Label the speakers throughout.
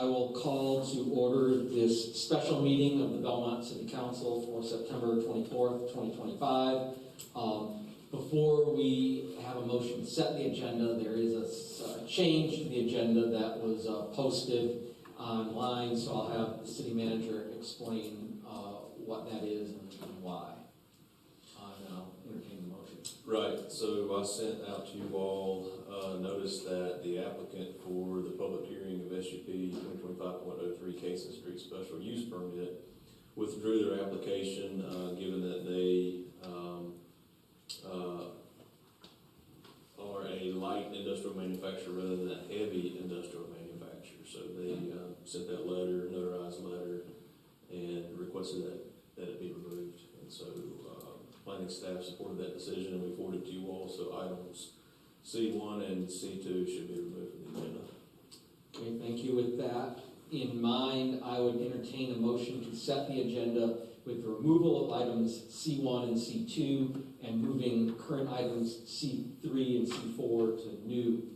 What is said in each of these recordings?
Speaker 1: I will call to order this special meeting of the Belmont City Council for September 24th, 2025. Before we have a motion to set the agenda, there is a change to the agenda that was posted online, so I'll have the city manager explain what that is and why. And I'll entertain the motion.
Speaker 2: Right, so I sent out to you all notice that the applicant for the public hearing of SUP 2025.03 Cason Street special use permit withdrew their application given that they are a light industrial manufacturer rather than a heavy industrial manufacturer. So they sent that letter, notarized letter, and requested that it be removed. And so planning staff supported that decision, and we forwarded it to you all. So items C1 and C2 should be removed from the agenda.
Speaker 1: Okay, thank you. With that in mind, I would entertain a motion to set the agenda with the removal of items C1 and C2 and moving current items C3 and C4 to new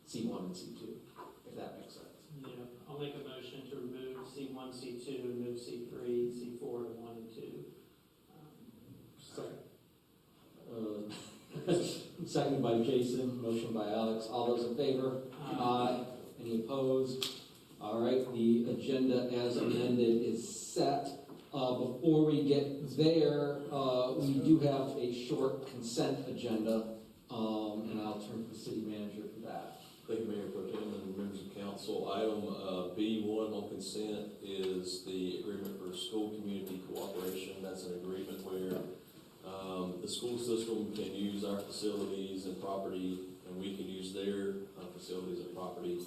Speaker 1: C1 and C2, if that makes sense.
Speaker 3: Yeah, I'll make a motion to remove C1, C2, and move C3, C4 to 1 and 2.
Speaker 1: Seconded by Jason, motion by Alex. All those in favor? Aye. Any opposed? All right, the agenda as amended is set. Before we get there, we do have a short consent agenda, and I'll turn to the city manager for that.
Speaker 2: Thank you, Mayor Pro Tem and members of council. Item B1 on consent is the agreement for school community cooperation. That's an agreement where the school system can use our facilities and property, and we can use their facilities and property.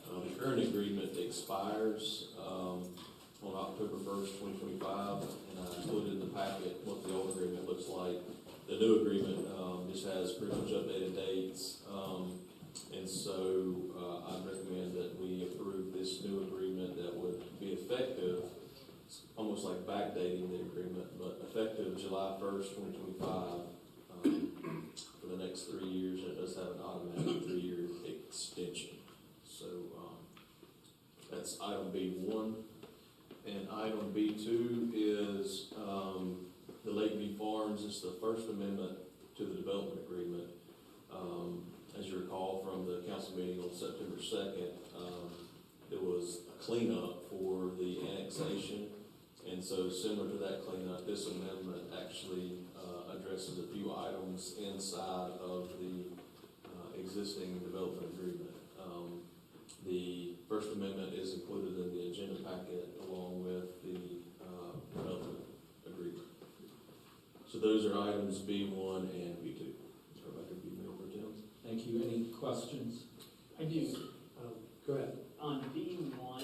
Speaker 2: The current agreement expires on October 1st, 2025, and I included in the packet what the old agreement looks like. The new agreement just has pretty much updated dates, and so I recommend that we approve this new agreement that would be effective. It's almost like backdating the agreement, but effective July 1st, 2025 for the next 3 years. It does have an automatic 3-year extension. So that's item B1. And item B2 is the Lakeview Farms. It's the First Amendment to the development agreement. As you recall from the council meeting on September 2nd, there was a cleanup for the annexation. And so similar to that cleanup, this amendment actually addresses a few items inside of the existing development agreement. The First Amendment is included in the agenda packet along with the development agreement. So those are items B1 and B2. Rebecca, be Mayor Pro Tem.
Speaker 1: Thank you. Any questions?
Speaker 3: I do.
Speaker 1: Go ahead.
Speaker 3: On B1,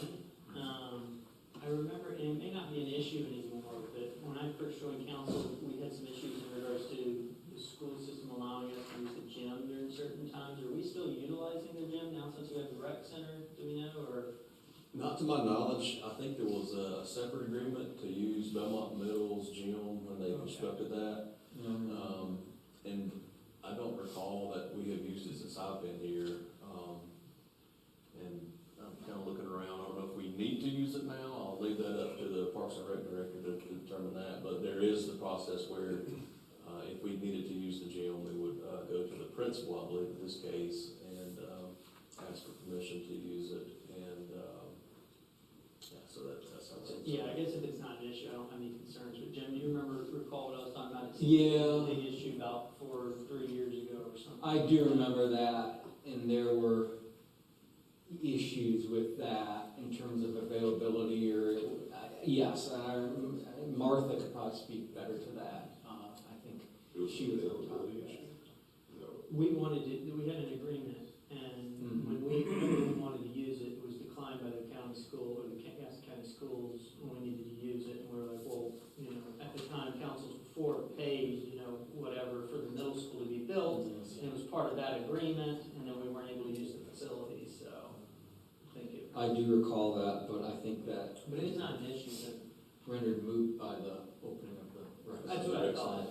Speaker 3: I remember, and it may not be an issue anymore, but when I first joined council, we had some issues in regards to the school system allowing us to use the gym during certain times. Are we still utilizing the gym now since we have the rec center? Do we know, or?
Speaker 2: Not to my knowledge. I think there was a separate agreement to use Belmont Middle's gym when they constructed that. And I don't recall that we have used it since I've been here. And I'm kind of looking around. I don't know if we need to use it now. I'll leave that up to the Parks and Rec director to determine that. But there is the process where if we needed to use the gym, we would go to the principal, I believe, in this case, and ask for permission to use it. And yeah, so that's how that's.
Speaker 3: Yeah, I guess if it's not an issue, I don't have any concerns. But Jim, do you recall what I was talking about? It's
Speaker 1: Yeah.
Speaker 3: a big issue about 4 or 3 years ago or something.
Speaker 1: I do remember that, and there were issues with that in terms of availability, or yes, Martha could probably speak better to that. I think she was on top of that.
Speaker 3: We had an agreement, and when we wanted to use it, it was declined by the county school, or the Gaston County schools when we needed to use it, and we were like, well, at the time, councils before paid, whatever for the middle school to be built, and it was part of that agreement, and then we weren't able to use the facilities, so I think it.
Speaker 1: I do recall that, but I think that.
Speaker 3: But it's not an issue then.
Speaker 1: Rendered moot by the opening of the record.
Speaker 3: That's what I thought.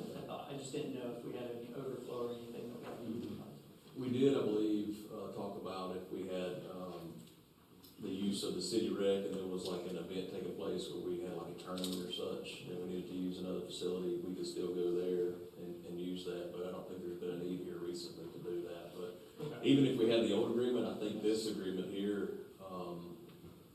Speaker 3: I just didn't know if we had any overflow or anything like that.
Speaker 2: We did, I believe, talk about if we had the use of the city rec, and there was like an event taking place where we had like a tournament or such, and we needed to use another facility, we could still go there and use that, but I don't think there's been a need here recently to do that. But
Speaker 3: Okay.
Speaker 2: even if we had the old agreement, I think this agreement here,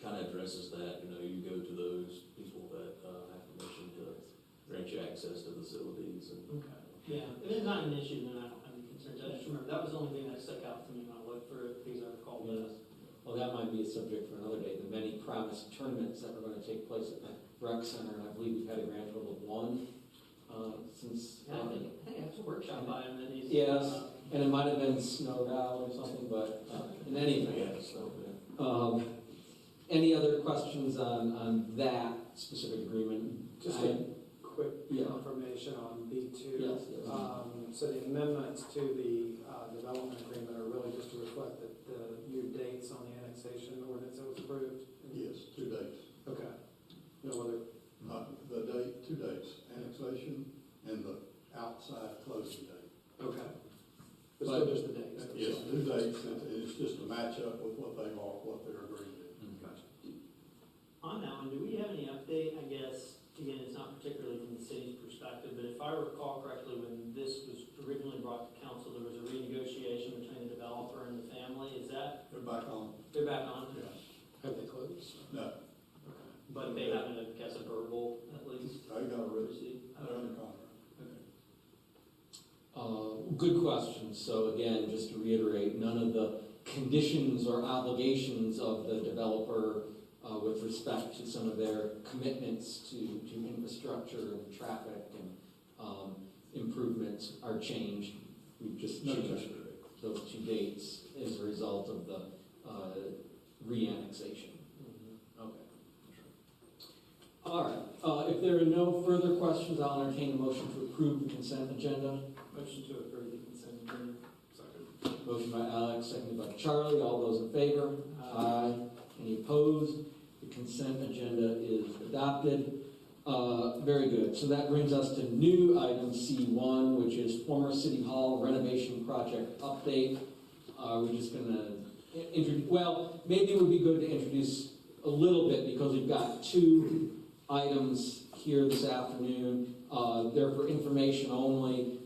Speaker 2: kind of addresses that. You know, you go to those people that, have permission to grant you access to facilities and.
Speaker 3: Okay. Yeah, if it's not an issue, then I don't have any concerns. I just remember, that was the only thing that stuck out to me when I looked through it, because I recall this.
Speaker 1: Well, that might be a subject for another day. The many promised tournaments that were going to take place at the rec center, and I believe we've had a grand total of one since.
Speaker 3: Yeah, I think I have to workshop item that needs to.
Speaker 1: Yes, and it might have been snowed out or something, but in any event.
Speaker 2: Yeah, so, yeah.
Speaker 1: Any other questions on that specific agreement?
Speaker 4: Just
Speaker 1: I-
Speaker 4: a quick
Speaker 1: Yeah.
Speaker 4: confirmation on B2.
Speaker 1: Yes, yes.
Speaker 4: So the amendments to the development agreement are really just to reflect the new dates on the annexation ordinance that was approved?
Speaker 5: Yes, 2 dates.
Speaker 4: Okay. No other,
Speaker 5: Two dates, annexation and the outside closing date.
Speaker 4: okay. But still just the dates?
Speaker 5: Yes, 2 dates, and it's just to match up with what they are, what they're agreeing to.
Speaker 4: Gotcha.
Speaker 3: On that one, do we have any update, I guess, again, it's not particularly from the city's perspective, but if I recall correctly, when this was originally brought to council, there was a renegotiation between the developer and the family, is that,
Speaker 5: They're back on.
Speaker 3: they're back on?
Speaker 5: Yeah.
Speaker 4: Have they closed?
Speaker 5: No,
Speaker 3: Okay. But they haven't, I guess, a verbal, at least,
Speaker 5: they got a written,
Speaker 3: receipt?
Speaker 5: they're under contract.
Speaker 1: Good question. So again, just to reiterate, none of the conditions or obligations of the developer with respect to some of their commitments to infrastructure and traffic and improvements are changed. We've just
Speaker 5: No
Speaker 1: changed
Speaker 5: change.
Speaker 1: those 2 dates as a result of the re-annexation.
Speaker 3: Mhm.
Speaker 1: Okay. All right. If there are no further questions, I'll entertain a motion to approve the consent agenda.
Speaker 3: Motion to approve the consent agenda.
Speaker 5: Second.
Speaker 1: Motion by Alex, seconded by Charlie. All those in favor? Aye. Any opposed? The consent agenda is adopted. Very good. So that brings us to new item C1, which is former City Hall renovation project update. We're just going to introduce, well, maybe it would be good to introduce a little bit because we've got 2 items here this afternoon. They're for information only.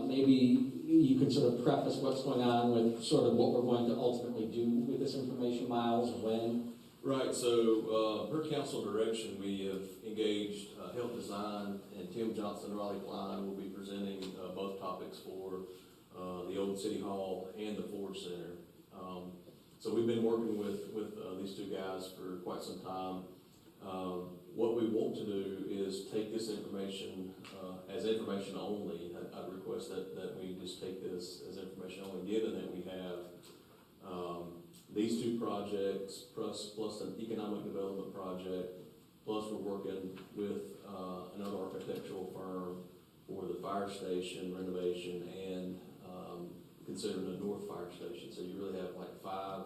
Speaker 1: Maybe you could sort of preface what's going on with sort of what we're going to ultimately do with this information, Miles, and when.
Speaker 2: Right, so, per council direction, we have engaged Health Design, and Tim Johnson, Raleigh Klein will be presenting both topics for the old City Hall and the Ford Center. So we've been working with these 2 guys for quite some time. What we want to do is take this information as information only. I'd request that we just take this as information only, given that we have these 2 projects, plus an economic development project, plus we're working with another architectural firm for the fire station renovation and considering the North Fire Station. So you really have like 5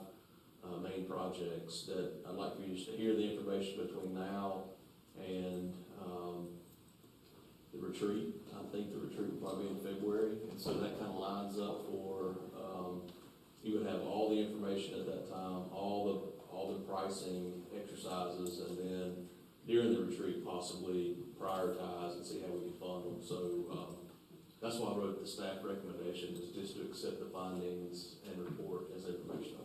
Speaker 2: main projects that I'd like for you just to hear the information between now and the retreat. I think the retreat will probably be in February, and so that kind of lines up for, you would have all the information at that time, all the pricing exercises, and then during the retreat, possibly prioritize and see how we can fund them. So, that's why I wrote the staff recommendation, is just to accept the findings and report as information.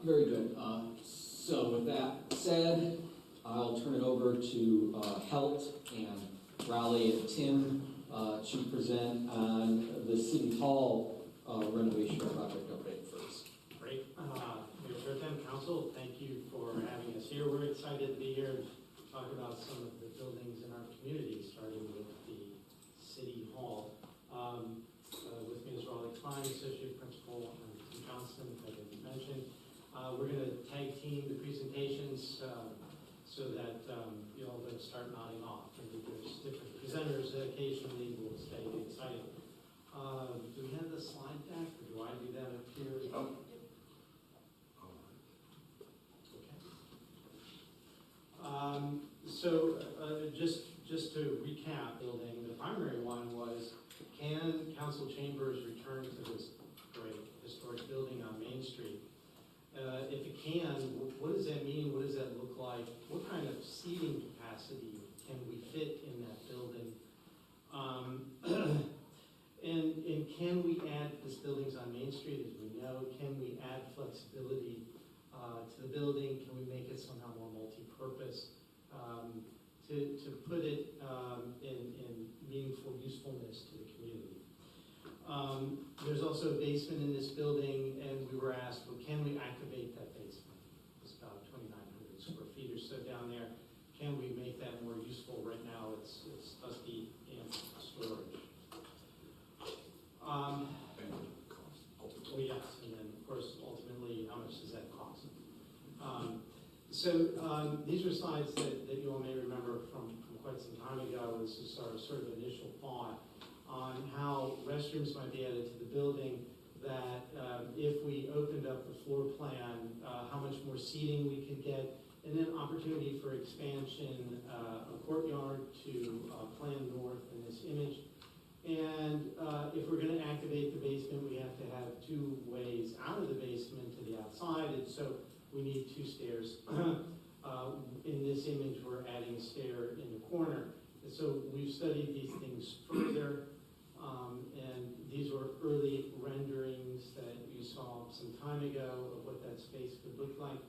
Speaker 1: Very good. So with that said, I'll turn it over to Helt and Raleigh and Tim to present on the City Hall renovation project update first.
Speaker 6: Great. Mayor Pro Tem, Council, thank you for having us here. We're excited to be here and talk about some of the buildings in our community, starting with the City Hall. With me is Raleigh Klein, Associate Principal, and Tim Johnston, as I mentioned. We're going to tag team the presentations so that you all don't start nodding off. Maybe there's different presenters that occasionally will stay excited. Do we have the slide deck, or do I do that up here?
Speaker 5: Oh.
Speaker 6: Okay. So just to recap, the primary one was, can council chambers return to this great historic building on Main Street? If it can, what does that mean? What does that look like? What kind of seating capacity can we fit in that building? And can we add, this building's on Main Street, as we know, can we add flexibility to the building? Can we make it somehow more multi-purpose? To put it in meaningful usefulness to the community. There's also a basement in this building, and we were asked, well, can we activate that basement? It's about 2,900 square feet or so down there. Can we make that more useful? Right now, it's dusty and storage. Oh yes, and then of course, ultimately, how much does that cost? These are slides that you all may remember from quite some time ago. This is our sort of initial thought on how restrooms might be added to the building, that if we opened up the floor plan, how much more seating we could get, and then opportunity for expansion, a courtyard to plan north in this image. And if we're going to activate the basement, we have to have two ways out of the basement to the outside, and so we need two stairs. In this image, we're adding a stair in the corner. And so we've studied these things further, and these were early renderings that you saw some time ago of what that space could look like.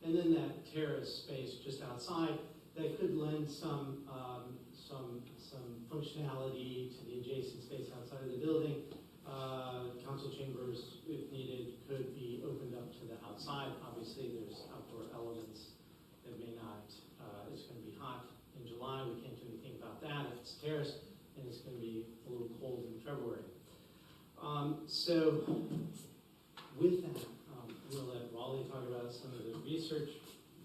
Speaker 6: And then that terrace space just outside that could lend some functionality to the adjacent space outside of the building. Council chambers, if needed, could be opened up to the outside. Obviously, there's outdoor elements that may not, it's going to be hot in July. We can't do anything about that. It's terrace, and it's going to be a little cold in February. So with that, I'm going to let Wally talk about some of the research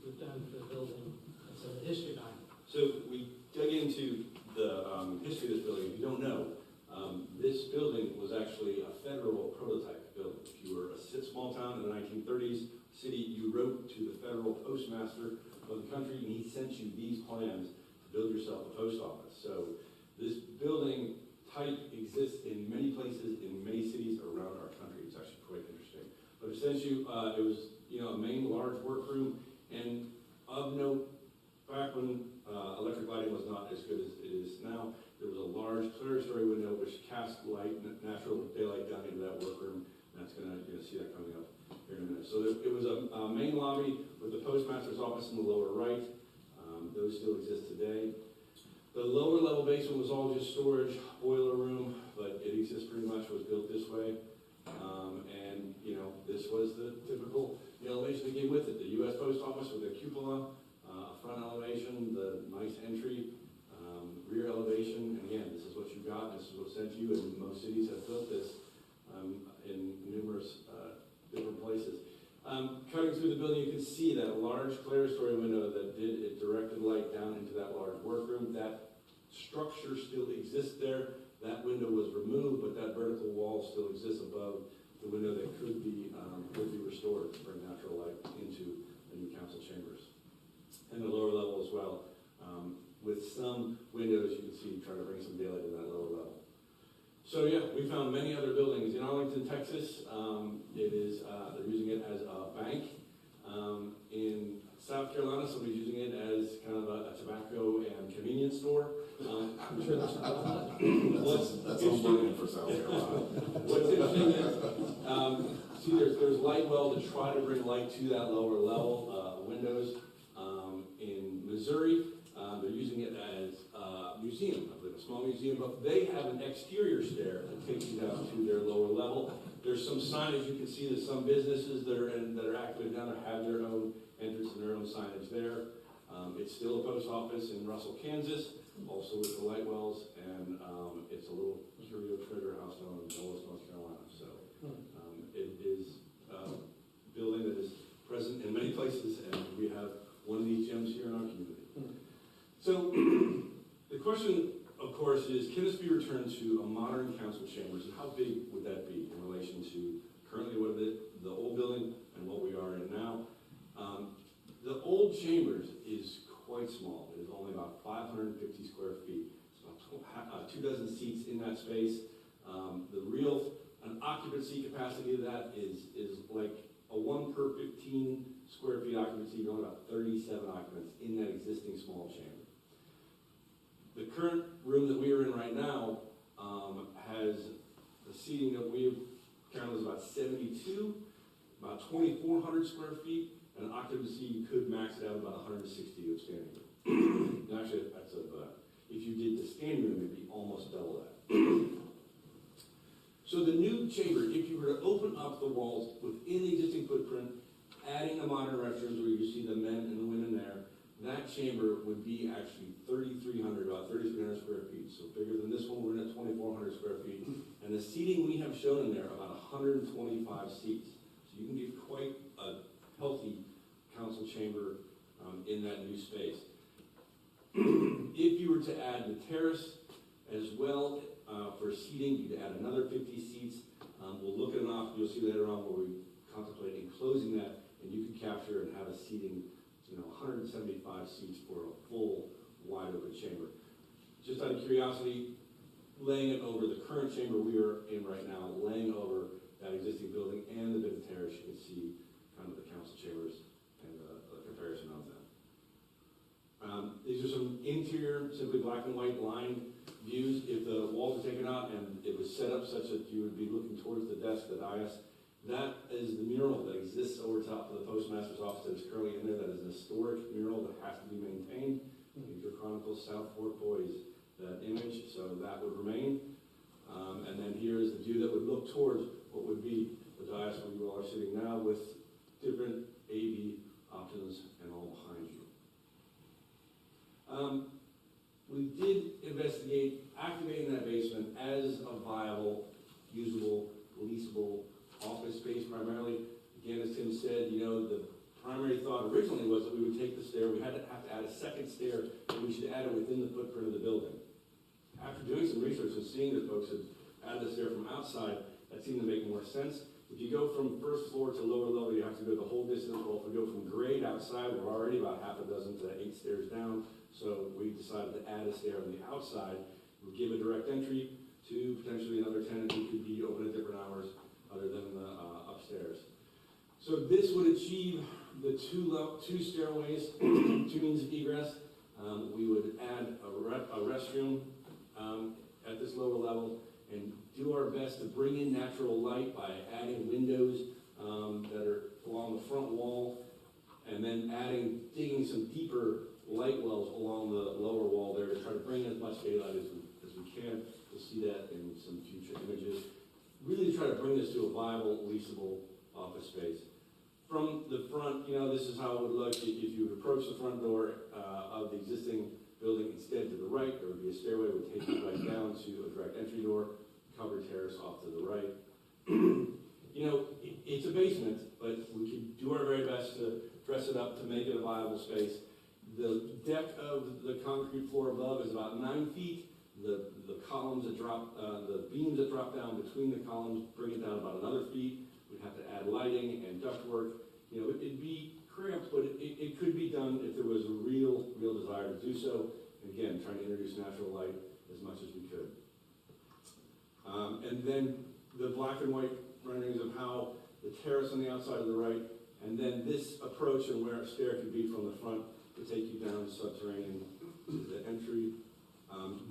Speaker 6: we've done for the building and some of the history behind it.
Speaker 7: So we dug into the history of this building. If you don't know, this building was actually a federal prototype building. If you were a small town in the 1930s city, you wrote to the federal postmaster of the country, and he sent you these plans to build yourself a post office. So this building type exists in many places in many cities around our country. It's actually quite interesting. But it sends you, it was a main large workroom, and of note, back when electric lighting was not as good as it is now, there was a large clerestory window which cast light, natural daylight down into that workroom. That's you're gonna see that coming up here in a minute. So it was a main lobby with the postmaster's office in the lower right. Those still exist today. The lower level basement was all just storage, boiler room, but it exists pretty much, was built this way. And this was the typical elevation that came with it. The U.S. Post Office with a cupola, front elevation, the nice entry, rear elevation, and again, this is what you got, this is what sent you, and most cities have built this in numerous different places. Cutting through the building, you can see that large clerestory window that it directed light down into that large workroom. That structure still exists there. That window was removed, but that vertical wall still exists above the window that could be restored to bring natural light into the new council chambers. And the lower level as well. With some windows, you can see trying to bring some daylight in that lower level. So yeah, we found many other buildings in Arlington, Texas. They're using it as a bank. In South Carolina, somebody's using it as kind of a tobacco and convenience store.
Speaker 1: I'm sure there's
Speaker 8: That's on market for South Carolina.
Speaker 7: What's interesting is, see, there's light well to try to bring light to that lower level windows. In Missouri, they're using it as a museum, I believe, a small museum, but they have an exterior stair that takes you down to their lower level. There's some signage you can see that some businesses that are active down there have their own entrance and their own signage there. It's still a post office in Russell, Kansas, also with the light wells, and it's a little curio treasure house down in Dulles, North Carolina. So it is a building that is present in many places, and we have one of these gems here in our community. So the question, of course, is can this be returned to a modern council chambers, and how big would that be in relation to currently what the old building and what we are in now? The old chambers is quite small. It is only about 550 square feet. It's about 24 seats in that space. An occupancy capacity of that is like a 1 per 15 square feet occupancy, you're only about 37 occupants in that existing small chamber. The current room that we are in right now has the seating that we have counted as about 72, about 2,400 square feet, and occupancy, you could max it out about 160 with standing room. And actually, if you did the standing room, it'd be almost double that. So the new chamber, if you were to open up the walls within the existing footprint, adding the modern restrooms where you see the men and the women there, that chamber would be actually 3,300, about 3,300 square feet. So bigger than this one, we're in at 2,400 square feet. And the seating we have shown in there, about 125 seats. So you can get quite a healthy council chamber in that new space. If you were to add the terrace as well for seating, you'd add another 50 seats. We'll look at an option, you'll see later on where we contemplate enclosing that, and you can capture and have a seating, 175 seats for a full wide open chamber. Just out of curiosity, laying it over the current chamber we are in right now, laying over that existing building and the bit of terrace, you can see kind of the council chambers and the comparison of them. These are some interior, simply black and white lined views. If the walls were taken out and it was set up such that you would be looking towards the desk, the dais, that is the mural that exists over top of the postmaster's office that is currently in there. That is an historic mural that has to be maintained. Your Chronicles South Fork Boys, that image, so that would remain. And then here is the view that would look towards what would be the dais where you all are sitting now with different AV options and all behind you. We did investigate activating that basement as a viable, usable, leasable office space primarily. Again, as Tim said, the primary thought originally was that we would take the stair, we had to have to add a second stair, and we should add it within the footprint of the building. After doing some research and seeing that folks had added the stair from outside, that seemed to make more sense. If you go from first floor to lower level, you have to go the whole distance. Well, if we go from grade outside, we're already about half a dozen to 8 stairs down. So we decided to add a stair on the outside. We would give a direct entry to potentially another tenant who could be open at different hours other than the upstairs. So this would achieve the two stairways, 2 means of egress. We would add a restroom at this lower level and do our best to bring in natural light by adding windows that are along the front wall, and then digging some deeper light wells along the lower wall there to try to bring in as much daylight as we can. You'll see that in some future images. Really to try to bring this to a viable, leasable office space. From the front, this is how it would look if you would approach the front door of the existing building. Instead, to the right, there would be a stairway that would take you right down to a direct entry door, covered terrace off to the right. It's a basement, but we could do our very best to dress it up to make it a viable space. The deck of the concrete floor above is about 9 feet. The columns that drop, the beams that drop down between the columns bring it down about another feet. We'd have to add lighting and ductwork. It'd be cramped, but it could be done if there was a real desire to do so. And again, trying to introduce natural light as much as we could. And then the black and white renderings of how the terrace on the outside of the right, and then this approach and where a stair could be from the front to take you down subterranean to the entry.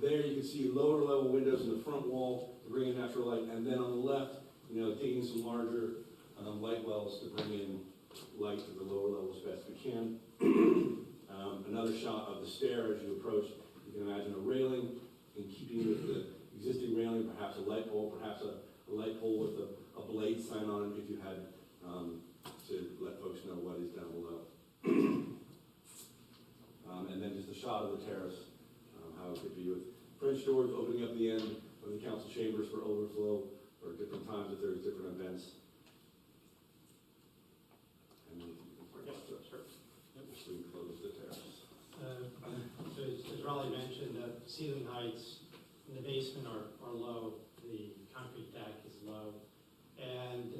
Speaker 7: There you can see lower level windows in the front wall to bring in natural light, and then on the left, digging some larger light wells to bring in light to the lower levels best we can. Another shot of the stair as you approach. You can imagine a railing in keeping with the existing railing, perhaps a light pole, perhaps a light pole with a blade sign on it if you had to let folks know what is down below. And then just a shot of the terrace, how it could be with French doors opening up the end of the council chambers for overflow or different times if there's different events. And then you can point out the terrace. So we close the terrace.
Speaker 6: So as Raleigh mentioned, the ceiling heights in the basement are low. The concrete deck is low. And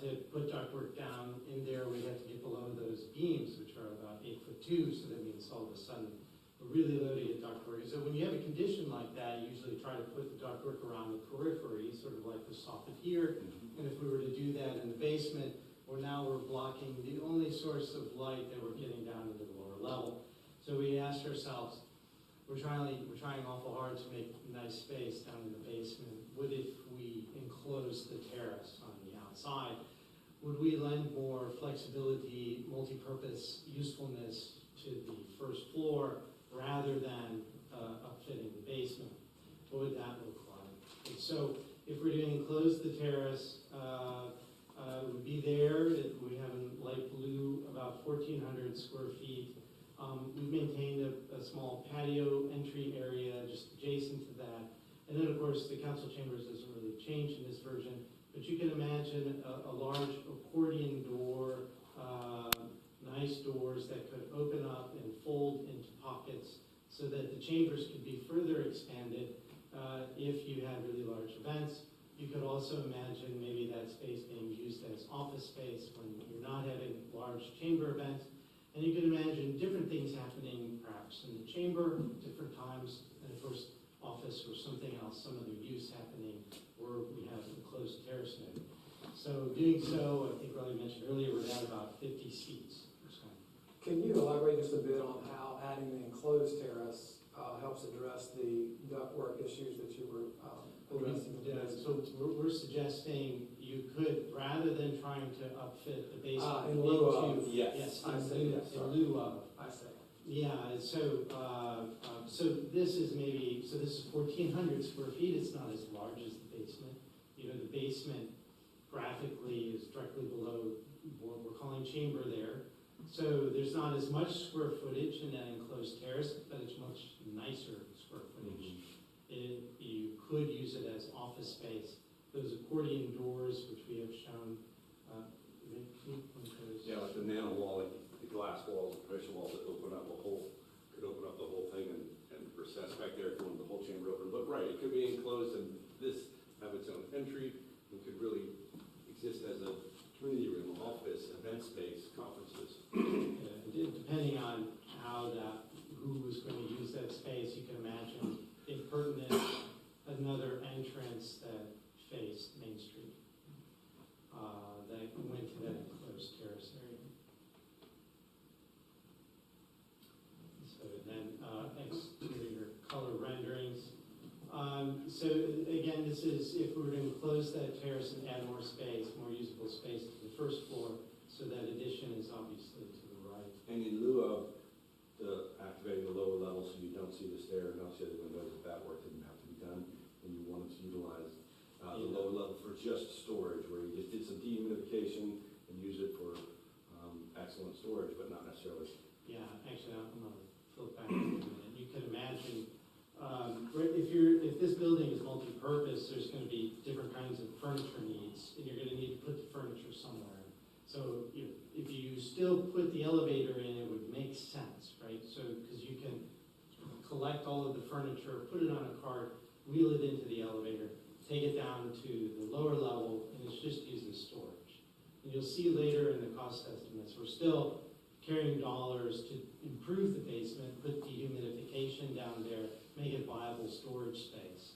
Speaker 6: to put ductwork down in there, we have to get below those beams, which are about 8'2", so that we install the sun. We're really low to get ductwork. So when you have a condition like that, you usually try to put the ductwork around the periphery, sort of like the soffit here. And if we were to do that in the basement, we're blocking the only source of light that we're getting down into the lower level. So we asked ourselves, we're trying awful hard to make nice space down in the basement. What if we enclose the terrace on the outside? Would we lend more flexibility, multi-purpose usefulness to the first floor rather than upfitting the basement? What would that look like? And so if we're to enclose the terrace, it would be there. We have in light blue about 1,400 square feet. We've maintained a small patio entry area just adjacent to that. And then, of course, the council chambers doesn't really change in this version, but you can imagine a large accordion door, nice doors that could open up and fold into pockets so that the chambers could be further expanded if you had really large events. You could also imagine maybe that space being used as office space when you're not having large chamber events. And you can imagine different things happening perhaps in the chamber, different times, and of course, office or something else, some other use happening where we have enclosed terrace mode. So doing so, I think Riley mentioned earlier, we're at about 50 seats.
Speaker 4: Can you elaborate just a bit on how adding the enclosed terrace helps address the ductwork issues that you were addressing?
Speaker 6: So we're suggesting you could, rather than trying to upfit the basement.
Speaker 4: In lieu of.
Speaker 6: Yes,
Speaker 4: I
Speaker 6: in
Speaker 4: see,
Speaker 6: lieu,
Speaker 4: yes,
Speaker 6: in
Speaker 4: sorry.
Speaker 6: lieu of.
Speaker 4: I see.
Speaker 6: Yeah, so this is 1,400 square feet. It's not as large as the basement. You know, the basement graphically is directly below what we're calling chamber there. So there's not as much square footage in that enclosed terrace, but it's much nicer square footage. You could use it as office space. Those accordion doors, which we have shown,
Speaker 7: Yeah, like the nano wall, like the glass walls, the pressure walls that open up could open up the whole thing and recess back there if you wanted the whole chamber open. But right, it could be enclosed and this have its own entry. It could really exist as a community room, office, event space, conferences.
Speaker 6: Depending on who was going to use that space, you can imagine if pertinent, another entrance that faced Main Street, that went to that enclosed terrace area. So then exterior color renderings. So again, this is if we were to enclose that terrace and add more space, more usable space to the first floor, so that addition is obviously to the right.
Speaker 7: And in lieu of activating the lower level so you don't see the stair and don't see the windows, if that work didn't have to be done, and you wanted to utilize the lower level for just storage, where you just did some dehumidification and use it for excellent storage, but not necessarily.
Speaker 6: Yeah, actually, I'm going to flip back a minute. You can imagine, if this building is multi-purpose, there's going to be different kinds of furniture needs, and you're going to need to put the furniture somewhere. So if you still put the elevator in, it would make sense, right? So, because you can collect all of the furniture, put it on a cart, wheel it into the elevator, take it down to the lower level, and it's just used as storage. And you'll see later in the cost estimates, we're still carrying dollars to improve the basement, put dehumidification down there, make it viable storage space,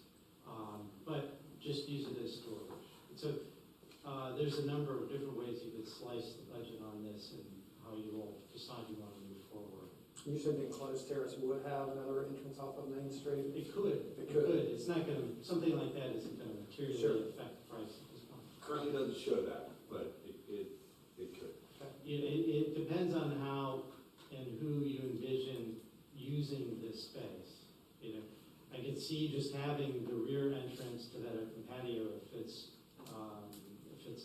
Speaker 6: but just use it as storage. And so there's a number of different ways you could slice the budget on this and how you will decide you want to move forward.
Speaker 4: You said the enclosed terrace would have another entrance off of Main Street?
Speaker 6: It could.
Speaker 4: It could.
Speaker 6: It's not going to, something like that isn't going to materially
Speaker 4: Sure.
Speaker 6: affect the price at this point.
Speaker 7: Currently doesn't show that, but it could.
Speaker 6: It depends on how and who you envision using this space. You know, I could see just having the rear entrance to that open patio if it's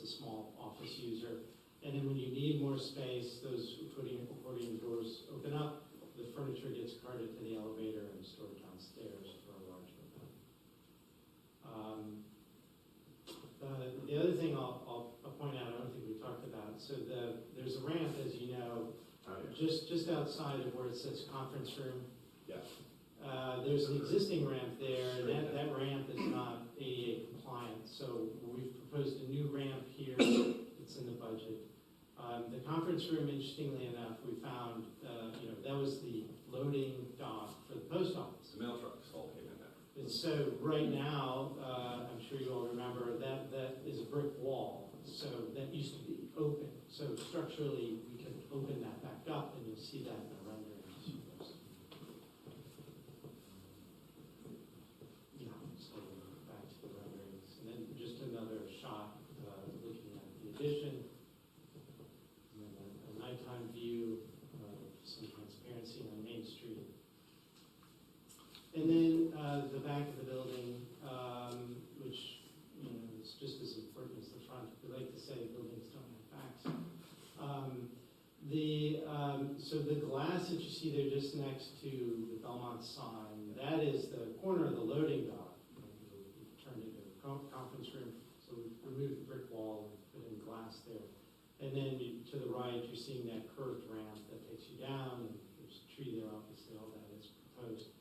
Speaker 6: a small office user. And then when you need more space, those accordion doors open up, the furniture gets carted to the elevator and stored downstairs for a large event. The other thing I'll point out, I don't think we talked about, so there's a ramp, as you know, just outside of where it says conference room.
Speaker 7: Yeah.
Speaker 6: There's an existing ramp there, and that ramp is not ADA compliant, so we've proposed a new ramp here. It's in the budget. The conference room, interestingly enough, we found, that was the loading dock for the post office.
Speaker 7: The mail trucks all came in there.
Speaker 6: And so right now, I'm sure you all remember, that is a brick wall. So that used to be open. So structurally, we could open that back up, and you'll see that in the rendering. Yeah, so back to the renderings. And then just another shot looking at the addition. And then a nighttime view of some transparency on Main Street. And then the back of the building, which is just as important as the front. We like to say buildings don't have backs. So the glass that you see there just next to the Belmont sign, that is the corner of the loading dock. We've turned it into a conference room, so we've removed the brick wall and put in glass there. And then to the right, you're seeing that curved ramp that takes you down, and there's a tree there, obviously all that is proposed.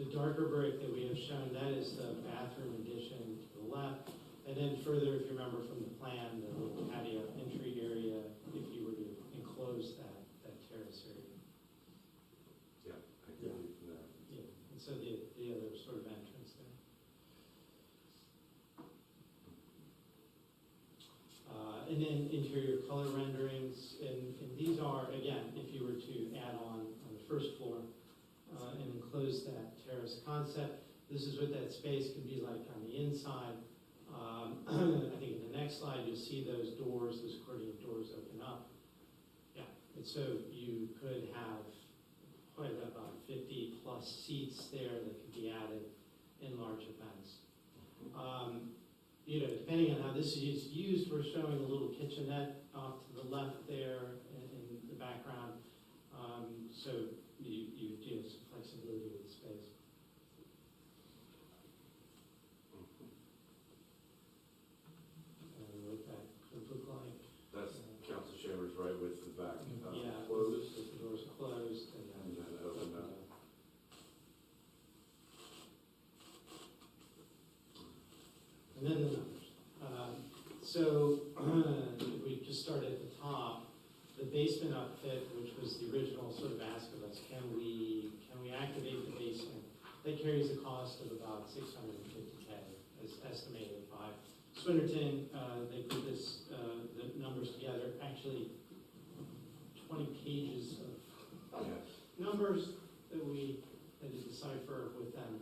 Speaker 6: The darker brick that we have shown, that is the bathroom addition to the left. And then further, if you remember from the plan, the little patio entry area, if you were to enclose that terrace area.
Speaker 7: Yeah, I can read from that.
Speaker 6: Yeah, and so the other sort of entrance there. And then interior color renderings, and these are, again, if you were to add on the first floor and enclose that terrace concept, this is what that space can be like on the inside. I think in the next slide, you'll see those doors, those accordion doors open up. Yeah, and so you could have quite about 50 plus seats there that could be added in large events. Depending on how this is used, we're showing a little kitchenette off to the left there in the background. So you do have some flexibility with the space. What that could look like.
Speaker 7: That's council chambers right with the back
Speaker 6: Yeah,
Speaker 7: closed
Speaker 6: with the doors closed and
Speaker 7: and
Speaker 6: then
Speaker 7: then opened up.
Speaker 6: And then the numbers. So if we just start at the top, the basement upfit, which was the original sort of ask of us, can we activate the basement? That carries a cost of about $650K as estimated by Swinnerton. They put the numbers together, actually 20 pages of numbers that we had to decipher with them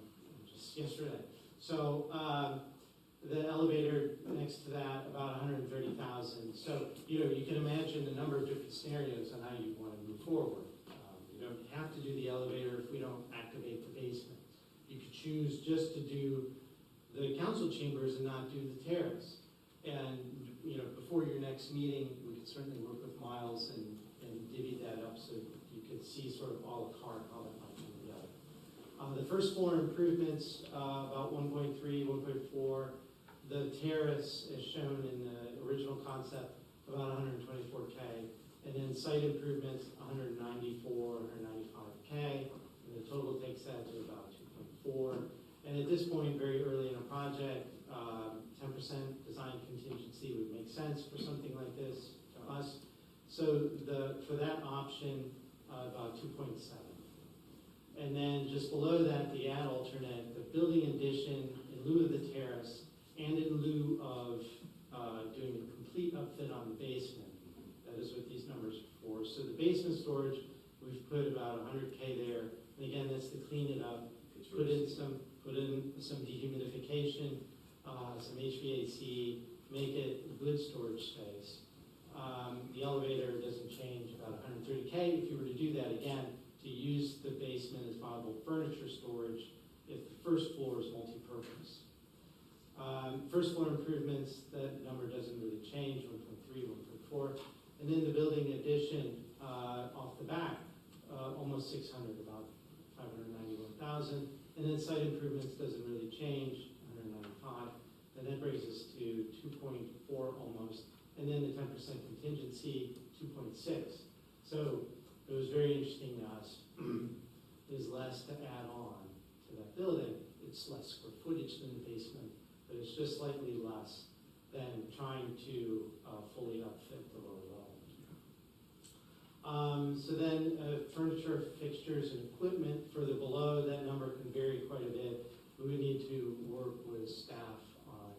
Speaker 6: just yesterday. So the elevator next to that, about $130,000. So, you can imagine a number of different scenarios on how you want to move forward. You don't have to do the elevator if we don't activate the basement. You could choose just to do the council chambers and not do the terrace. And, before your next meeting, we could certainly work with Miles and divvy that up so you could see sort of all the carte, how that might come together. The first floor improvements, about 1.3, 1.4. The terrace, as shown in the original concept, about 124K. And then site improvements, 195K. And the total takes that to about 2.4. And at this point, very early in a project, 10% design contingency would make sense for something like this to us. So for that option, about 2.7. And then just below that, the add alternate, the building addition in lieu of the terrace and in lieu of doing a complete upfit on the basement. That is what these numbers are for. So the basement storage, we've put about 100K there. And again, that's to clean it up, put in some dehumidification, some HVAC, make it a good storage space. The elevator doesn't change, about 130K. If you were to do that again, to use the basement as viable furniture storage if the first floor is multi-purpose. First floor improvements, that number doesn't really change, 1.3, 1.4. And then the building addition off the back, almost 600, about 591,000. And then site improvements doesn't really change, 195. And that brings us to 2.4 almost. And then the 10% contingency, 2.6. So it was very interesting to us. There's less to add on to that building. It's less square footage than the basement, but it's just slightly less than trying to fully upfit the lower level. So then furniture, fixtures, and equipment further below, that number can vary quite a bit. We would need to work with staff on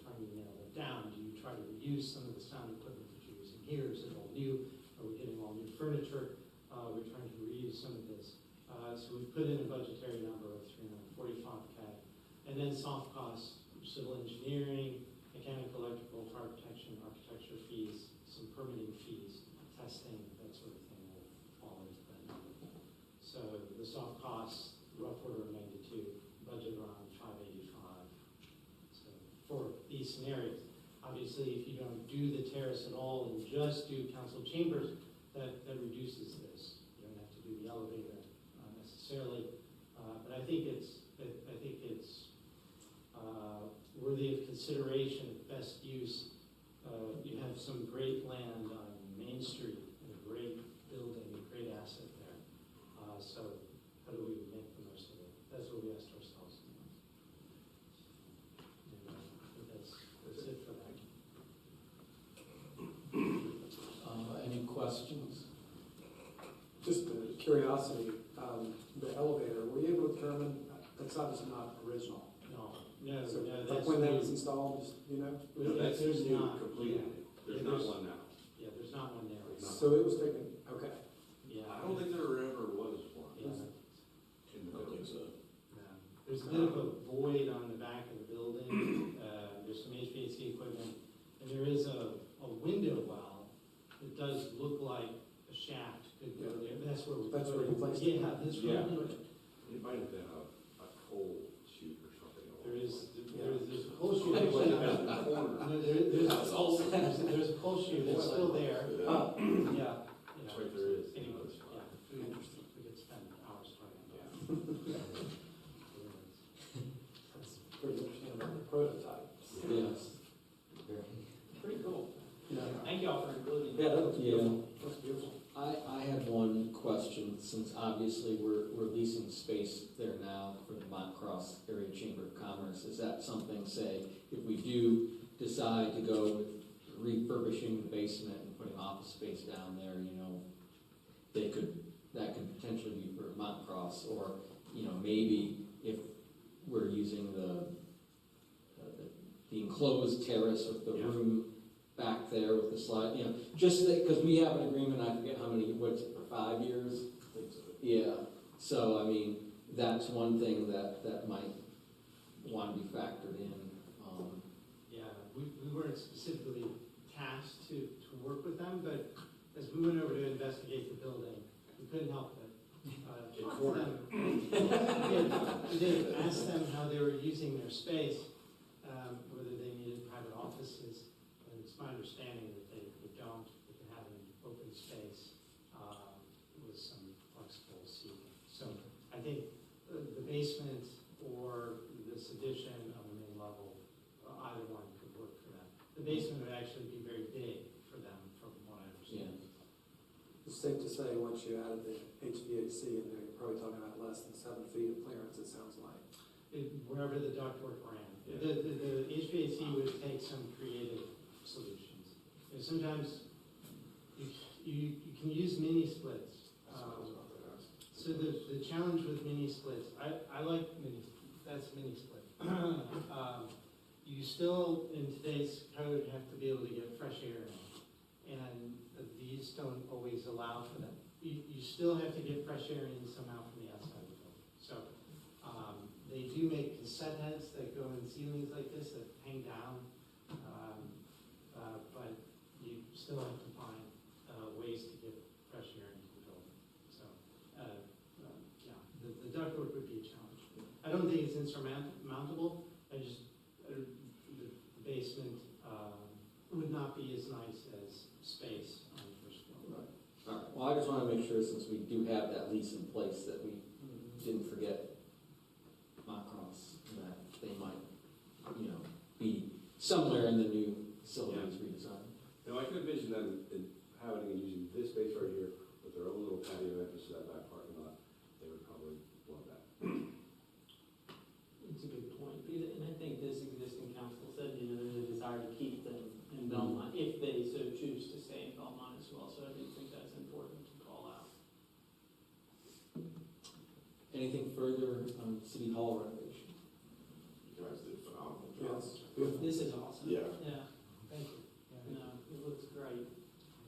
Speaker 6: trying to nail that down? Do you try to reuse some of the sound equipment that you're using here? Is it all new? Are we getting all new furniture? We're trying to reuse some of this. So we put in a budgetary number of 345K. And then soft costs, civil engineering, mechanical, electrical, fire protection, architecture fees, some permitting fees, testing, that sort of thing will fall into that number. So the soft costs, rough order of magnitude, budget around 585. So for these scenarios, obviously, if you don't do the terrace at all and just do council chambers, that reduces this. You don't have to do the elevator necessarily, but I think it's worthy of consideration, best use. You have some great land on Main Street and a great building, a great asset there. So how do we make the most of it? That's what we asked ourselves. And I think that's it for that.
Speaker 1: Any questions?
Speaker 4: Just a curiosity, the elevator, were you able to determine, that's obviously not original. So
Speaker 6: That's
Speaker 4: when that
Speaker 6: new.
Speaker 4: was installed, just, you know?
Speaker 7: That's
Speaker 6: There's
Speaker 7: new,
Speaker 6: not,
Speaker 7: completely.
Speaker 6: yeah.
Speaker 7: There's not one now.
Speaker 6: Yeah, there's not one there.
Speaker 7: There's not.
Speaker 4: So it was taken, okay.
Speaker 6: Yeah.
Speaker 7: I don't think there ever was one
Speaker 6: Yeah.
Speaker 7: in the
Speaker 2: I don't think
Speaker 7: village.
Speaker 2: so.
Speaker 6: No. There's a bit of a void on the back of the building. There's some HVAC equipment, and there is a window well that does look like a shaft could go there. But that's where we
Speaker 4: That's
Speaker 6: put
Speaker 4: where
Speaker 6: it.
Speaker 4: you placed it?
Speaker 6: Yeah, that's where
Speaker 7: Yeah.
Speaker 6: we put it.
Speaker 7: It might have been a coal chute or something.
Speaker 6: There's a coal chute.
Speaker 7: It might
Speaker 6: actually.
Speaker 7: have been in the corner.
Speaker 6: No, there's a coal chute that's still there.
Speaker 4: Oh,
Speaker 6: Yeah.
Speaker 7: That's right, there is.
Speaker 6: Anyways, yeah. We could spend hours talking about it.
Speaker 4: that's pretty interesting about the prototype.
Speaker 1: Yes.
Speaker 9: Pretty cool.
Speaker 4: Yeah.
Speaker 9: Thank you all for including
Speaker 4: Yeah, that looks
Speaker 1: Yeah.
Speaker 4: beautiful. Looks beautiful.
Speaker 1: I had one question, since obviously we're leasing space there now for the Mont Cross Area Chamber of Commerce. Is that something, say, if we do decide to go with refurbishing the basement and putting office space down there, you know, that could potentially be for Mont Cross, or, you know, maybe if we're using the enclosed terrace with the
Speaker 7: Yeah.
Speaker 1: room back there with the slide, you know, just because we have an agreement, I forget how many, what's it, for 5 years?
Speaker 2: I think so.
Speaker 1: Yeah, so, I mean, that's one thing that might want to be factored in.
Speaker 6: Yeah, we weren't specifically tasked to work with them, but as we went over to investigate the building, we couldn't help it. Talk to them. We did ask them how they were using their space, whether they needed private offices. And it's my understanding that they don't. They can have an open space with some flexible seating. So I think the basement or this addition on the main level, either one could work for them. The basement would actually be very big for them, from what I understand.
Speaker 4: It's safe to say, once you added the HVAC in there, you're probably talking about less than 7 feet of clearance, it sounds like.
Speaker 6: Wherever the ductwork ran.
Speaker 7: Yeah.
Speaker 6: The HVAC would take some creative solutions. You know, sometimes you can use mini splits. So the challenge with mini splits, I like that's mini split. You still, in today's code, have to be able to get fresh air in. And these don't always allow for that. You still have to get fresh air in somehow from the outside of the building. So they do make cassette heads that go in ceilings like this that hang down, but you still have to find ways to get fresh air into the building. So yeah, the ductwork would be a challenge. I don't think it's insurmountable. I just the basement would not be as nice as space on the first floor.
Speaker 1: Right. All right, well, I just want to make sure, since we do have that lease in place, that we didn't forget Macross, that they might, you know, be somewhere in the new facilities redesign.
Speaker 7: Now, I could envision them having and using this space right here with their own little patio entrance to that back parking lot. They would probably love that.
Speaker 9: It's a good point, and I think this existing council said, you know, there's a desire to keep them in Belmont, if they so choose to stay in Belmont as well, so I do think that's important to call out.
Speaker 1: Anything further on City Hall renovation?
Speaker 8: You guys did a phenomenal job.
Speaker 4: Yes, beautiful.
Speaker 9: This is awesome.
Speaker 8: Yeah.
Speaker 9: Yeah.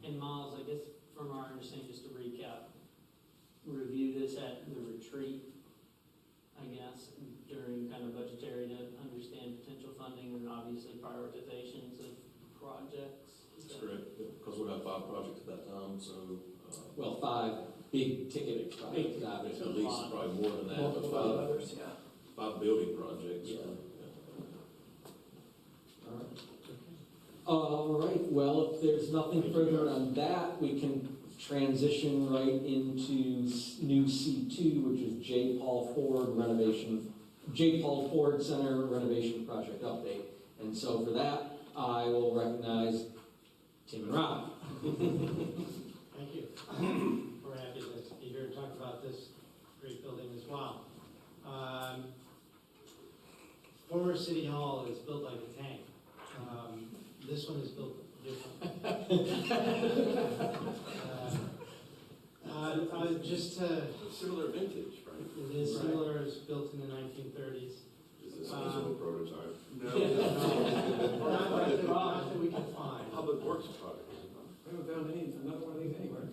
Speaker 9: And Miles, I guess from our understanding, just to recap, review this at the retreat, I guess, during kind of budgetary to understand potential funding and obviously prioritizations of projects. Is
Speaker 2: That's
Speaker 9: that-
Speaker 2: correct, because we'll have 5 projects at that time, so,
Speaker 1: Well, 5 big ticket projects, obviously.
Speaker 2: at least probably more than that, but
Speaker 4: Multiple
Speaker 2: 5,
Speaker 4: others, yeah.
Speaker 2: 5 building projects.
Speaker 1: Yeah.
Speaker 2: Yeah.
Speaker 1: All right. All right, well, if there's nothing further on that, we can transition right into new C2, which is J. Paul Ford Center renovation project update. And so for that, I will recognize Tim and Rob.
Speaker 6: Thank you. We're happy to be here to talk about this great building as well. Former City Hall is built like a tank. This one is built differently. Just to,
Speaker 7: Similar vintage, right?
Speaker 6: it is similar, it's built in the 1930s.
Speaker 8: Is this some sort of prototype?
Speaker 6: Not that we can find.
Speaker 7: Public Works product.
Speaker 4: We haven't found another one of these anywhere.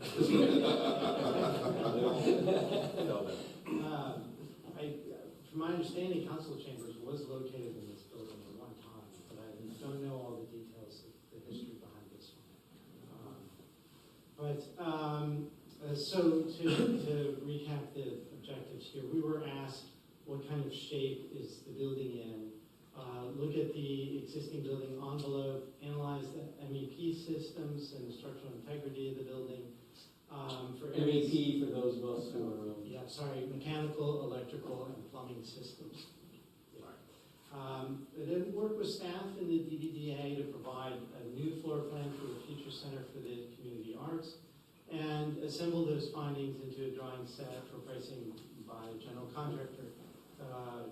Speaker 6: From my understanding, Council Chambers was located in this building at one time, but I don't know all the details of the history behind this one. So to recap the objectives here, we were asked what kind of shape is the building in, look at the existing building envelope, analyze the MEP systems and the structural integrity of the building. For areas-
Speaker 1: MEP, for those of us who are,
Speaker 6: mechanical, electrical, and plumbing systems. And then work with staff in the DDDA to provide a new floor plan for the future Center for the Community Arts, and assemble those findings into a drawing set for pricing by a general contractor,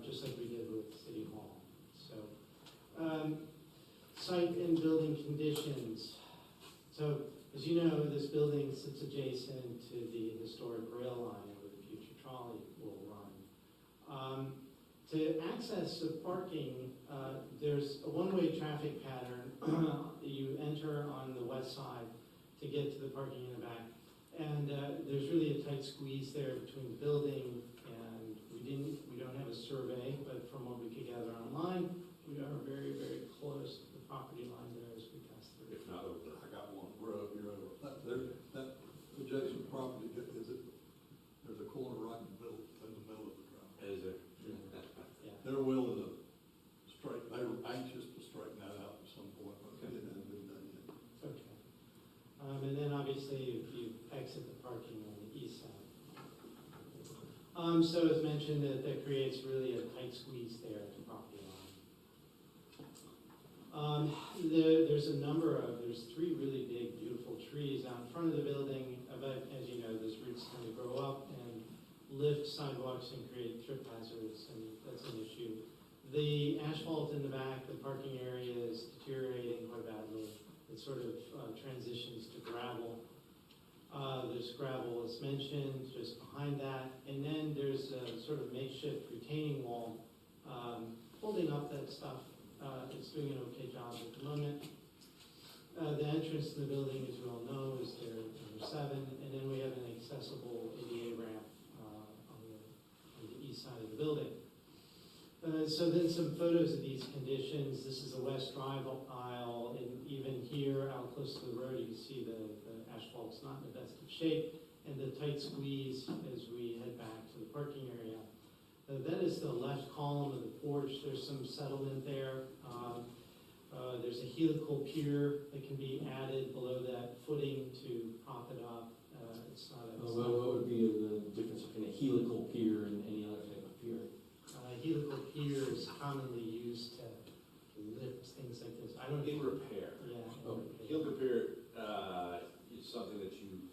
Speaker 6: just like we did with City Hall. So, site and building conditions. So, as you know, this building sits adjacent to the historic rail line where the future trolley will run. To access the parking, there's a one-way traffic pattern. You enter on the west side to get to the parking in the back. And there's really a tight squeeze there between the building, and we don't have a survey, but from what we could gather online, we are very, very close to the property line there as we pass through.
Speaker 7: If not over.
Speaker 5: I got one, we're over, you're over. That adjacent property, is it, there's a corner right in the middle of the drive.
Speaker 7: Is it?
Speaker 5: They're willing to straighten, they were anxious to straighten that out at some point, but it hasn't been done yet.
Speaker 6: Okay. And then obviously you exit the parking on the east side. So as mentioned, that creates really a tight squeeze there at the property line. There's there's 3 really big, beautiful trees out in front of the building, but as you know, those roots tend to grow up and lift sidewalks and create trip hazards, and that's an issue. The asphalt in the back, the parking area is deteriorating quite badly. It sort of transitions to gravel. There's gravel, as mentioned, just behind that. And then there's a sort of makeshift retaining wall holding up that stuff. It's doing an okay job at the moment. The entrance to the building, as you all know, is there at number 7. And then we have an accessible ADA ramp on the east side of the building. So then some photos of these conditions. This is the west drive aisle, and even here, out close to the road, you can see the asphalt's not in the best of shape, and the tight squeeze as we head back to the parking area. That is the left column of the porch. There's some settlement there. There's a helical pier that can be added below that footing to prop it up. It's not a...
Speaker 1: what would be the difference between a helical pier and any other type of pier?
Speaker 6: Helical pier is commonly used to lift things like this. I don't
Speaker 7: In repair.
Speaker 6: Yeah.
Speaker 1: Oh,
Speaker 7: Helical pier is something that you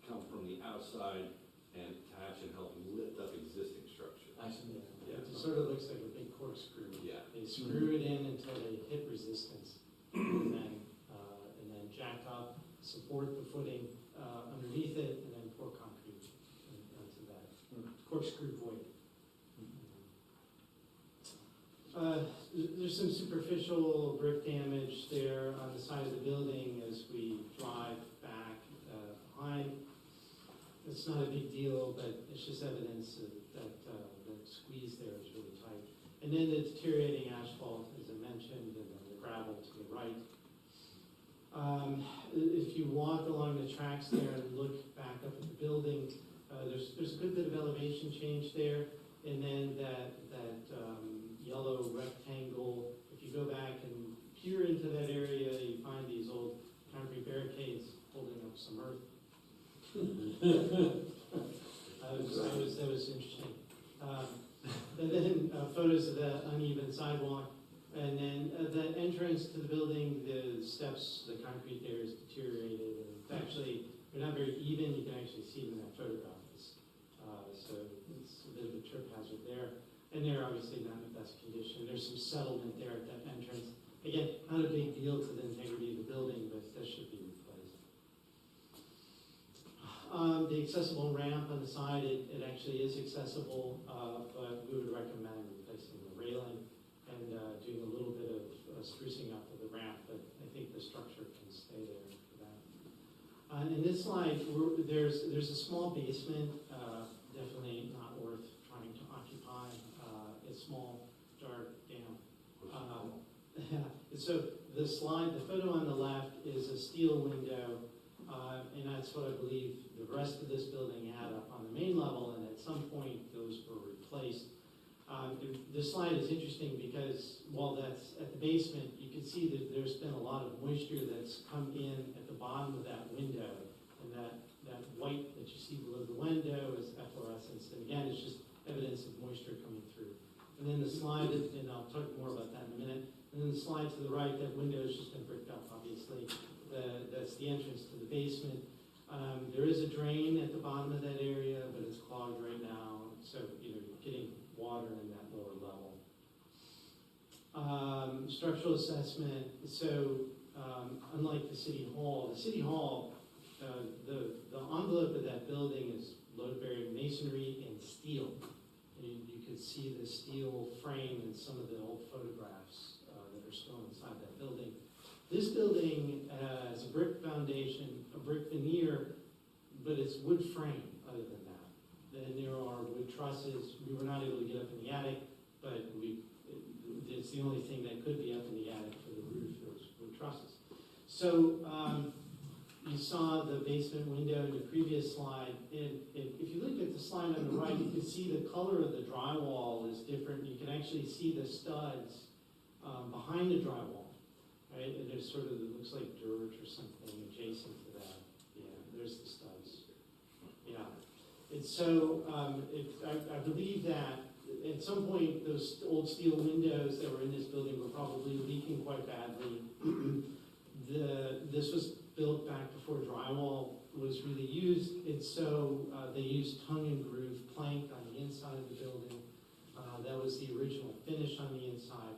Speaker 7: come from the outside and attach and help lift up existing structure.
Speaker 1: I see.
Speaker 6: It sort of looks like a big corkscrew.
Speaker 7: Yeah.
Speaker 6: They screw it in until they hit resistance, and then jack up, support the footing underneath it, and then pour concrete into that corkscrew void. There's some superficial brick damage there on the side of the building as we drive back behind. It's not a big deal, but it's just evidence that the squeeze there is really tight. And then the deteriorating asphalt, as I mentioned, and then the gravel to the right. If you walk along the tracks there and look back up at the building, there's a good bit of elevation change there. And then that yellow rectangle, if you go back and peer into that area, you find these old concrete barricades holding up some earth. That was interesting. And then photos of the uneven sidewalk. And then the entrance to the building, the steps, the concrete there is deteriorated. And it's actually, they're not very even. You can actually see them in that photograph. So it's a bit of a trip hazard there. And they're obviously not in the best condition. There's some settlement there at that entrance. Again, not a big deal to the integrity of the building, but that should be replaced. The accessible ramp on the side, it actually is accessible, but we would recommend replacing the railing and doing a little bit of sprucing up of the ramp, but I think the structure can stay there for that. In this slide, there's a small basement, definitely not worth trying to occupy. It's small, dark, damp. So the photo on the left is a steel window, and that's what I believe the rest of this building had up on the main level, and at some point those were replaced. This slide is interesting because while that's at the basement, you can see that there's been a lot of moisture that's come in at the bottom of that window, and that white that you see below the window is efflorescence, and again, it's just evidence of moisture coming through. And then the slide, and I'll talk more about that in a minute, and then the slide to the right, that window has just been bricked up, obviously. That's the entrance to the basement. There is a drain at the bottom of that area, but it's clogged right now, so you're getting water in that lower level. Structural assessment. So unlike the City Hall, the envelope of that building is load-bearing masonry and steel. And you could see the steel frame in some of the old photographs that are still inside that building. This building has a brick foundation, a brick veneer, but it's wood frame other than that. Then there are wood trusses. We were not able to get up in the attic, but it's the only thing that could be up in the attic for the roof, those wood trusses. So you saw the basement window in the previous slide. And if you look at the slide on the right, you can see the color of the drywall is different. You can actually see the studs behind the drywall. Right, and there's sort of, it looks like dirt or something adjacent to that. Yeah, there's the studs. Yeah, and so I believe that at some point those old steel windows that were in this building were probably leaking quite badly. This was built back before drywall was really used, and so they used tongue and groove plank on the inside of the building. That was the original finish on the inside.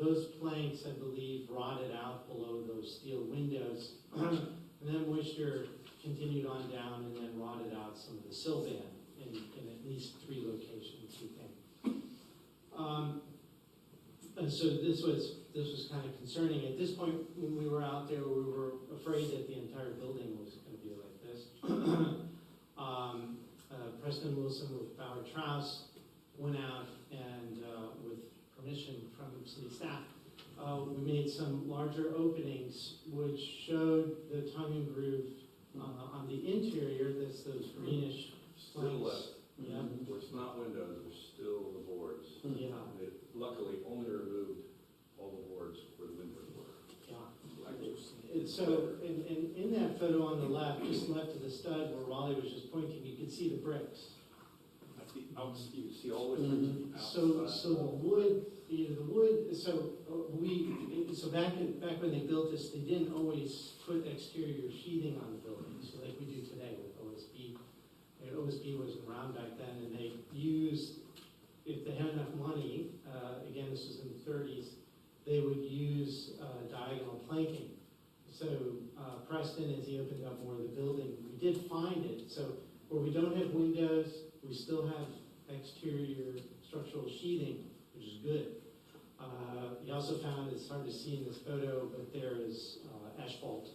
Speaker 6: Those planks, I believe, rotted out below those steel windows, and then moisture continued on down and then rotted out some of the sill band in at least 3 locations, we think. And so this was kind of concerning. At this point, when we were out there, we were afraid that the entire building was going to be like this. Preston Wilson with Bauer Traus went out and with permission from city staff, we made some larger openings which showed the tongue and groove on the interior. That's those greenish
Speaker 8: Still
Speaker 6: planks.
Speaker 8: left.
Speaker 6: Yeah.
Speaker 8: Where it's not windows, there's still the boards.
Speaker 6: Yeah.
Speaker 8: They luckily only removed all the boards where the windows were.
Speaker 6: Yeah. And so in that photo on the left, just left of the stud where Raleigh was just pointing, you can see the bricks.
Speaker 7: You can see all the way through to the
Speaker 6: So
Speaker 7: outside.
Speaker 6: the wood, so back when they built this, they didn't always put exterior sheathing on the building, so like we do today with OSB. OSB wasn't around back then, and they used, if they had enough money, again, this was in the 30s, they would use diagonal planking. So Preston, as he opened up more of the building, we did find it. So where we don't have windows, we still have exterior structural sheathing, which is good. He also found, it's hard to see in this photo, but there is asphalt,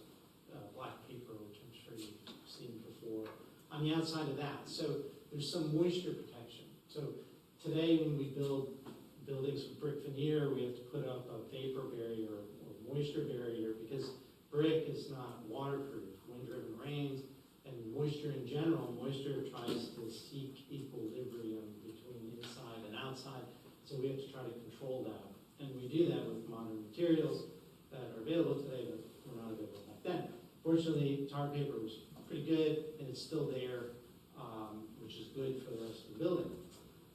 Speaker 6: black paper, which I'm sure you've seen before. for, on the outside of that. So there's some moisture protection. So today, when we build buildings with brick veneer, we have to put up a vapor barrier or moisture barrier because brick is not waterproof. Wind-driven rains and moisture in general, moisture tries to seek equilibrium between inside and outside. So we have to try to control that. And we do that with modern materials that are available today, but were not available back then. Fortunately, tar paper was pretty good, and it's still there, which is good for the rest of the building.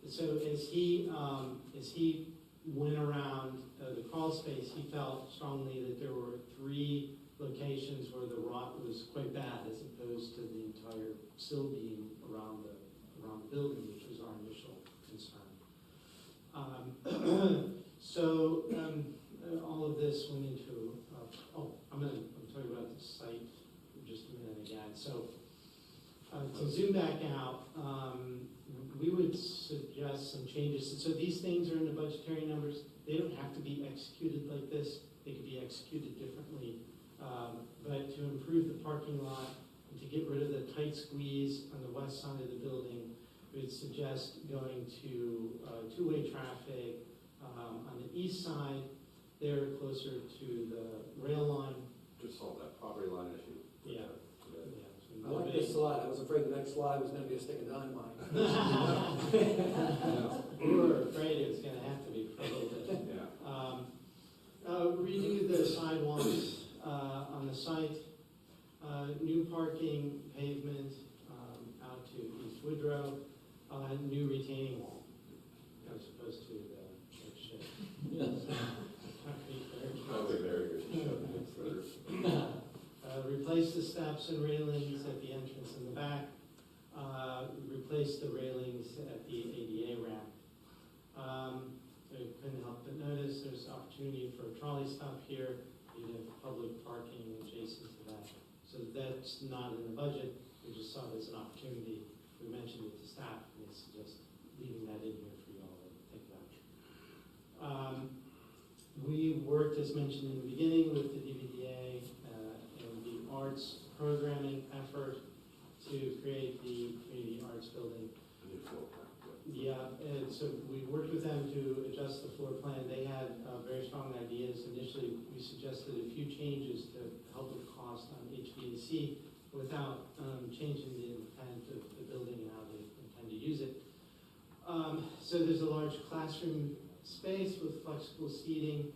Speaker 6: So as he went around the crawl space, he felt strongly that there were 3 locations where the rot was quite bad, as opposed to the entire sill beam around the building, which was our initial concern. All of this went into. I'm talking about the site for just a minute again. So to zoom back out, we would suggest some changes. So these things are in the budgetary numbers. They don't have to be executed like this. They could be executed differently. But to improve the parking lot and to get rid of the tight squeeze on the west side of the building, we would suggest going to two-way traffic on the east side, there closer to the rail line.
Speaker 8: Just solve that property line issue.
Speaker 6: Yeah.
Speaker 4: I like this slide. I was afraid the next slide was gonna be a stick of dynamite.
Speaker 6: We were afraid it was gonna have to be for a little bit.
Speaker 8: Yeah.
Speaker 6: Redo the sidewalks on the site, new parking pavement out to East Woodrow, new retaining wall, as opposed to the shit.
Speaker 1: Yes.
Speaker 8: Probably very good.
Speaker 6: Replace the steps and railings at the entrance in the back. Replace the railings at the ADA ramp. I couldn't help but notice there's opportunity for a trolley stop here. You have public parking adjacent to that. So that's not in the budget. We just saw it as an opportunity. We mentioned it to staff, and they suggest leaving that in here for you all to think about. We worked, as mentioned in the beginning, with the DVDA and the arts programming effort to create the community arts building. Yeah, and so we worked with them to adjust the floor plan. They had very strong ideas. Initially, we suggested a few changes to help with cost on HVAC without changing the intent of the building and how they intend to use it. So there's a large classroom space with flexible seating,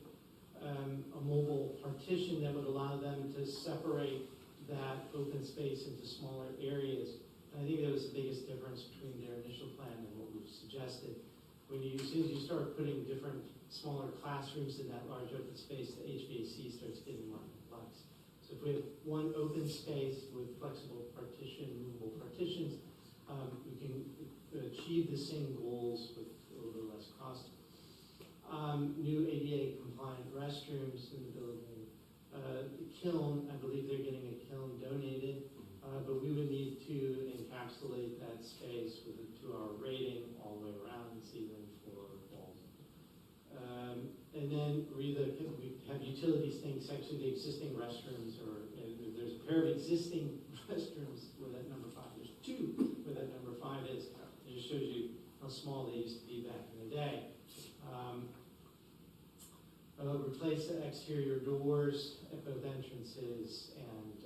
Speaker 6: a mobile partition that would allow them to separate that open space into smaller areas. And I think that was the biggest difference between their initial plan and what we've suggested. As soon as you start putting different smaller classrooms in that large open space, the HVAC starts getting more complex. So if we have one open space with flexible movable partitions, we can achieve the same goals with a little less cost. New ADA compliant restrooms in the building. The kiln, I believe they're getting a kiln donated, but we would need to encapsulate that space with a 2-hour rating all the way around, ceiling, floor, walls. And then we have utilities things, actually the existing restrooms, or there's a pair of existing restrooms where that number 5, there's 2 where that number 5 is. It just shows you how small they used to be back in the day. Replace the exterior doors at both entrances and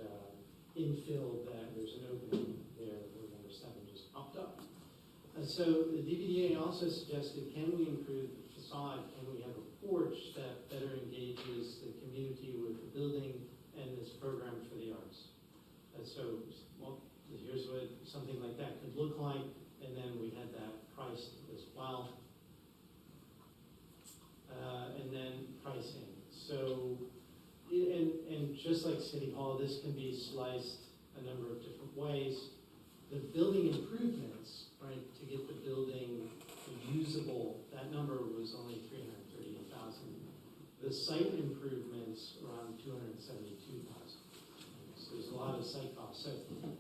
Speaker 6: infill that there's an opening there where number 7 just popped up. So the DVDA also suggested, can we improve the facade? Can we have a porch that better engages the community with the building and this program for the arts? Here's what something like that could look like, and then we had that priced as well. And then pricing. So, and just like City Hall, this can be sliced a number of different ways. The building improvements, right, to get the building usable, that number was only $338,000. The site improvements around $272,000. So there's a lot of site costs. So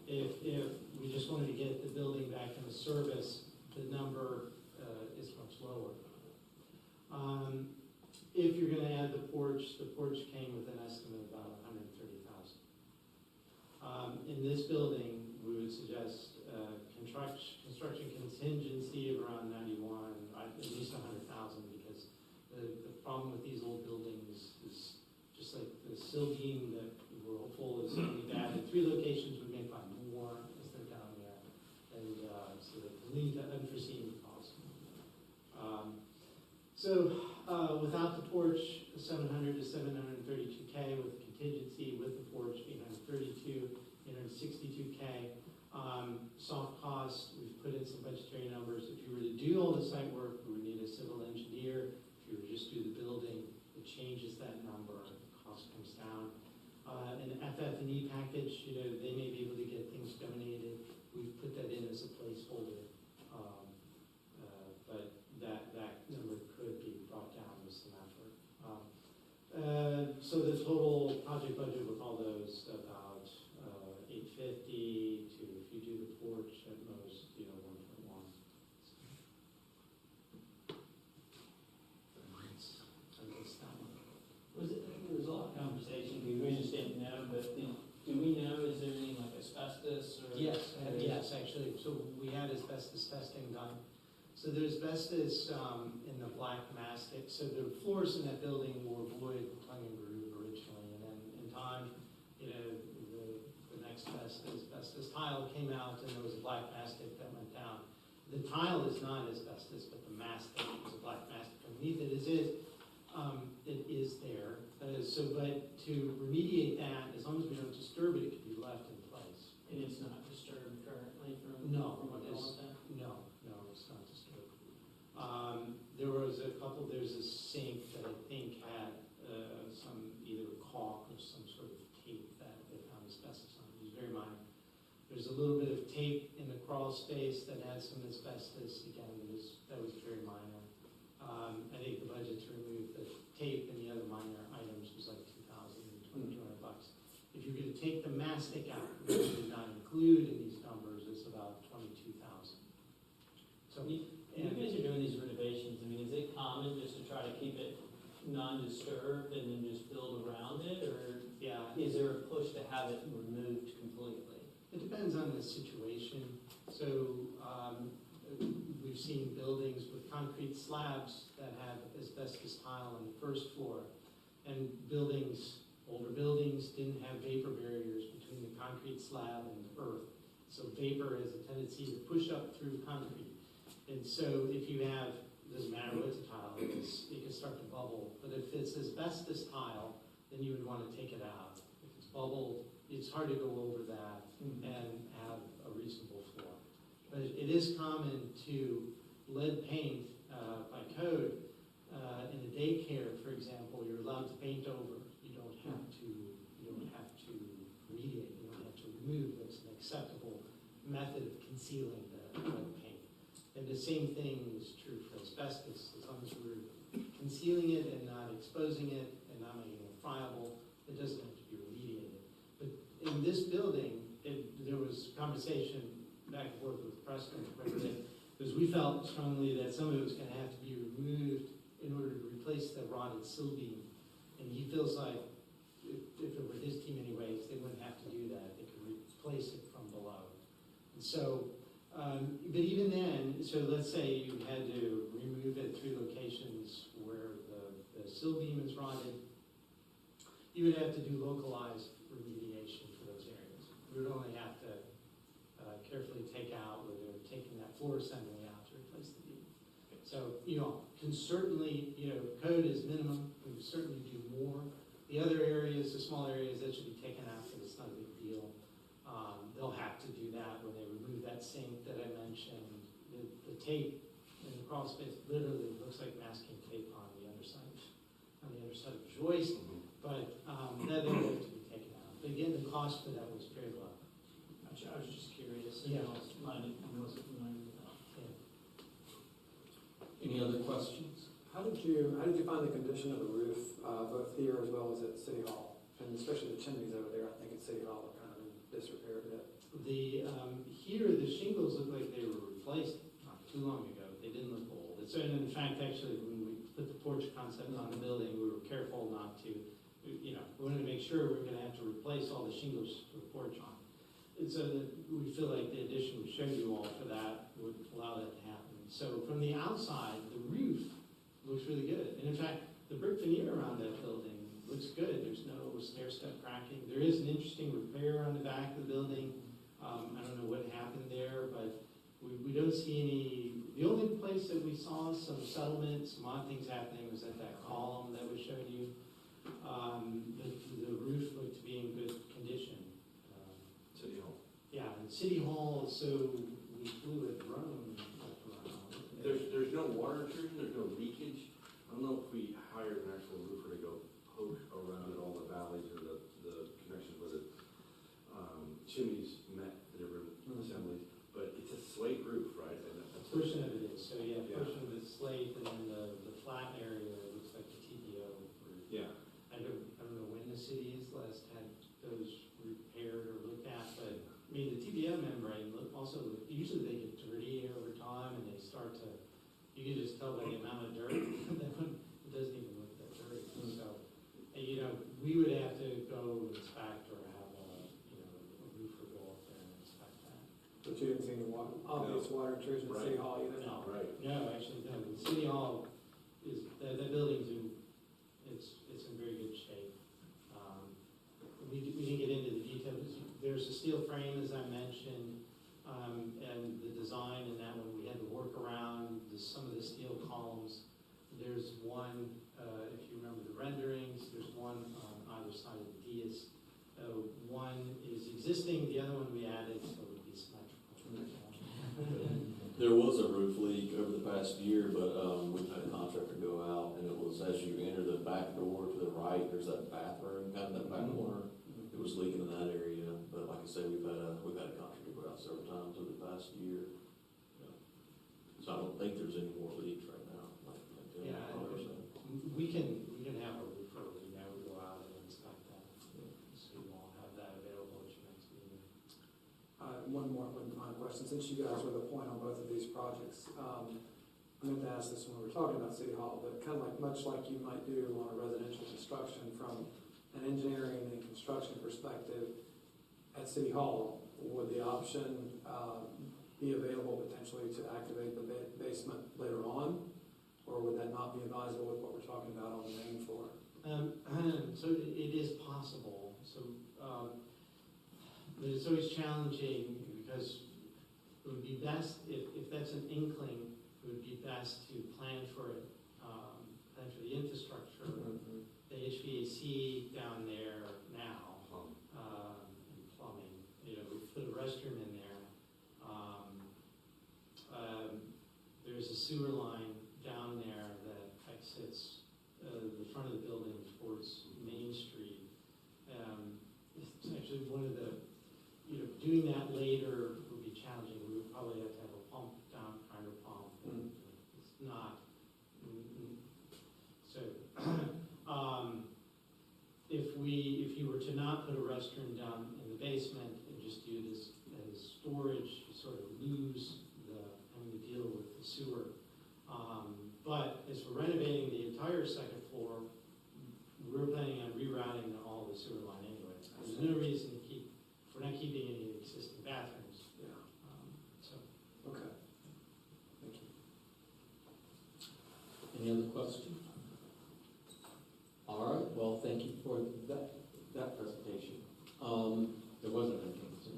Speaker 6: if we just wanted to get the building back into service, the number is much lower. If you're going to add the porch came with an estimate of about $130,000. In this building, we would suggest problem with these old buildings is just like the sill beam that we're hopeful is going to be bad. In 3 locations, we may find more as they're down there. And so that lead to unforeseen costs. Without the porch, 700 to 732K, with contingency with the porch, 862K. Soft costs, we've put in some budgetary numbers. If you were to do all the site work, we would need a civil engineer. If you were to just do the building, it changes that number, the cost comes down. An FF&E package, they may be able to get things donated. We've put that in as a placeholder. But that number could be brought down with some effort. So the total project budget with all those, about 850 to, if you do the porch, at most, 1.1.
Speaker 9: There was a lot of conversation, we just didn't know, but do we know, is there any like asbestos or?
Speaker 6: Yes, actually, so we had asbestos testing done. So there's asbestos in the black mastic, so the floors in that building were wood, tongue and groove originally, and then in time, the next asbestos tile came out and there was a black mastic that went down. The tile is not asbestos, but the mastic is a black mastic underneath it. It is there. But to remediate that, as long as we don't disturb it, it can be left in place.
Speaker 9: And it's not disturbed currently from?
Speaker 6: No,
Speaker 9: from what
Speaker 6: it is.
Speaker 9: all of that?
Speaker 6: No, it's not disturbed. There's a sink that I think had some either caulk or some sort of tape that they found asbestos on. It was very minor. There's a little bit of tape in the crawl space that had some asbestos. Again, that was very minor. I think the budget to remove the tape and the other minor items was like $2,200. If you're going to take the mastic out, which we did not include in these numbers, it's about $22,000. So,
Speaker 9: You guys are doing these renovations, I mean, is it common just to try to keep it non-disturbed and then just build around it, or
Speaker 6: yeah,
Speaker 9: is there a push to have it removed completely?
Speaker 6: it depends on the situation. So we've seen buildings with concrete slabs that have asbestos tile on the first floor, and older buildings didn't have vapor barriers between the concrete slab and the earth. So vapor has a tendency to push up through concrete. And so if you have, doesn't matter what the tile is, it can start to bubble. But if it's asbestos tile, then you would want to take it out. If it's bubbled, it's hard to go over that and have a reasonable floor. But it is common to lead paint by code. In a daycare, for example, you're allowed to paint over. You don't have to remediate. You don't have to remove. That's an acceptable method of concealing the lead paint. And the same thing is true for asbestos. As long as we're concealing it and not exposing it and not making it friable, it doesn't have to be remediated. But in this building, there was conversation back and forth with Preston because we felt strongly that some of it was going to have to be removed in order to replace the rotted sill beam. And he feels like if it were his team anyways, they wouldn't have to do that. They could replace it from below. And so, but even then, so let's say you had to remove it 3 locations where the sill beam is rotted, you would have to do localized remediation for those areas. We would only have to carefully take out where they're taking that floor assembly out to replace the beam. So, can certainly, code is minimum, we would certainly do more. The other areas, the small areas, that should be taken out, but it's not a big deal. They'll have to do that when they remove that sink that I mentioned. The tape in the crawl space literally looks like masking tape on the underside of the joist, but that will have to be taken out. But again, the cost for that was very low.
Speaker 9: I was just curious,
Speaker 6: Yeah.
Speaker 9: I wasn't familiar with that.
Speaker 1: Any other questions?
Speaker 4: How did you find the condition of the roof, both here as well as at City Hall? And especially the chimneys over there, I think at City Hall are kind of in disrepair a bit.
Speaker 6: Here, the shingles look like they were replaced not too long ago. They didn't look old. So, and in fact, actually, when we put the porch concept on the building, we were careful not to, we wanted to make sure we were going to have to replace all the shingles for the porch on. And so that we feel like the addition we showed you all for that would allow that to happen. So from the outside, the roof looks really good. And in fact, The brick veneer around that building looks good, there's no stair step cracking. There is an interesting repair on the back of the building. I don't know what happened there, but we don't see any, the only place that we saw some settlement, some odd things happening was at that column that we showed you. The roof looked to be in good condition.
Speaker 7: City Hall.
Speaker 6: Yeah, and City Hall, so we flew a drone up around.
Speaker 7: There's no water intrusion, there's no leakage. I don't know if we hired an actual roofer to go poke around at all the valleys or the connections where the chimneys met the different assemblies, but it's a slate roof, right? And
Speaker 6: A
Speaker 7: that's
Speaker 6: portion of it is, so yeah, a
Speaker 7: Yeah.
Speaker 6: portion of it's slate, and then the flat area looks like the TPO roof.
Speaker 7: Yeah.
Speaker 6: I don't know when the city is last had those repaired or looked at, but, I mean, the TPO membrane usually they get dirty over time and they start to, you can just tell by the amount of dirt, that one, it doesn't even look that dirty. So, we would have to go inspect or have a roofer go up there and inspect that.
Speaker 4: But you didn't see any obvious water intrusion at City
Speaker 7: Right.
Speaker 4: Hall either?
Speaker 6: No.
Speaker 7: right.
Speaker 6: No, actually, no, the City Hall that building's it's in very good shape. We didn't get into the details. There's a steel frame, as I mentioned, and the design in that one, we had to work around some of the steel columns. There's one, if you remember the renderings, there's one on either side of the dais. One is existing, the other one we added, so it would be symmetrical.
Speaker 2: There was a roof leak over the past year, but we had a contractor go out, and it was as you enter the back door to the right, there's that bathroom, kind of that back corner. It was leaking in that area, but like I say, we've had a contractor go out several times over the past year. Yeah. So I don't think there's any more leaks right now.
Speaker 6: Yeah, we can have a roofer, go out and inspect that. So you won't have that available at your next meeting.
Speaker 4: One final question, since you guys were the point on both of these projects, I meant to ask this when we were talking about City Hall, but kind of much like you might do on a residential construction from an engineering and construction perspective at City Hall, would the option be available potentially to activate the basement later on? Or would that not be advisable with what we're talking about on the main floor?
Speaker 6: So it is possible. So, but it's always challenging because it would be best, if that's an inkling, it would be best to plan for it, plan for the infrastructure, the HVAC down there now, and plumbing. We put a restroom in there. There's a sewer line down there that exits the front of the building towards Main Street. It's actually one of the, doing that later would be challenging. We would probably have to have a pump down, primer pump. It's not. So, if you were to not put a restroom down in the basement and just do this as storage, you sort of lose having to deal with the sewer. But as we're renovating the entire second floor, we're planning on rerouting all the sewer line anyway. There's no reason to we're not keeping any of the existing bathrooms.
Speaker 4: Yeah.
Speaker 6: So,
Speaker 4: Okay. Thank you.
Speaker 1: Any other questions? All right, well, thank you for that presentation. There wasn't anything, so,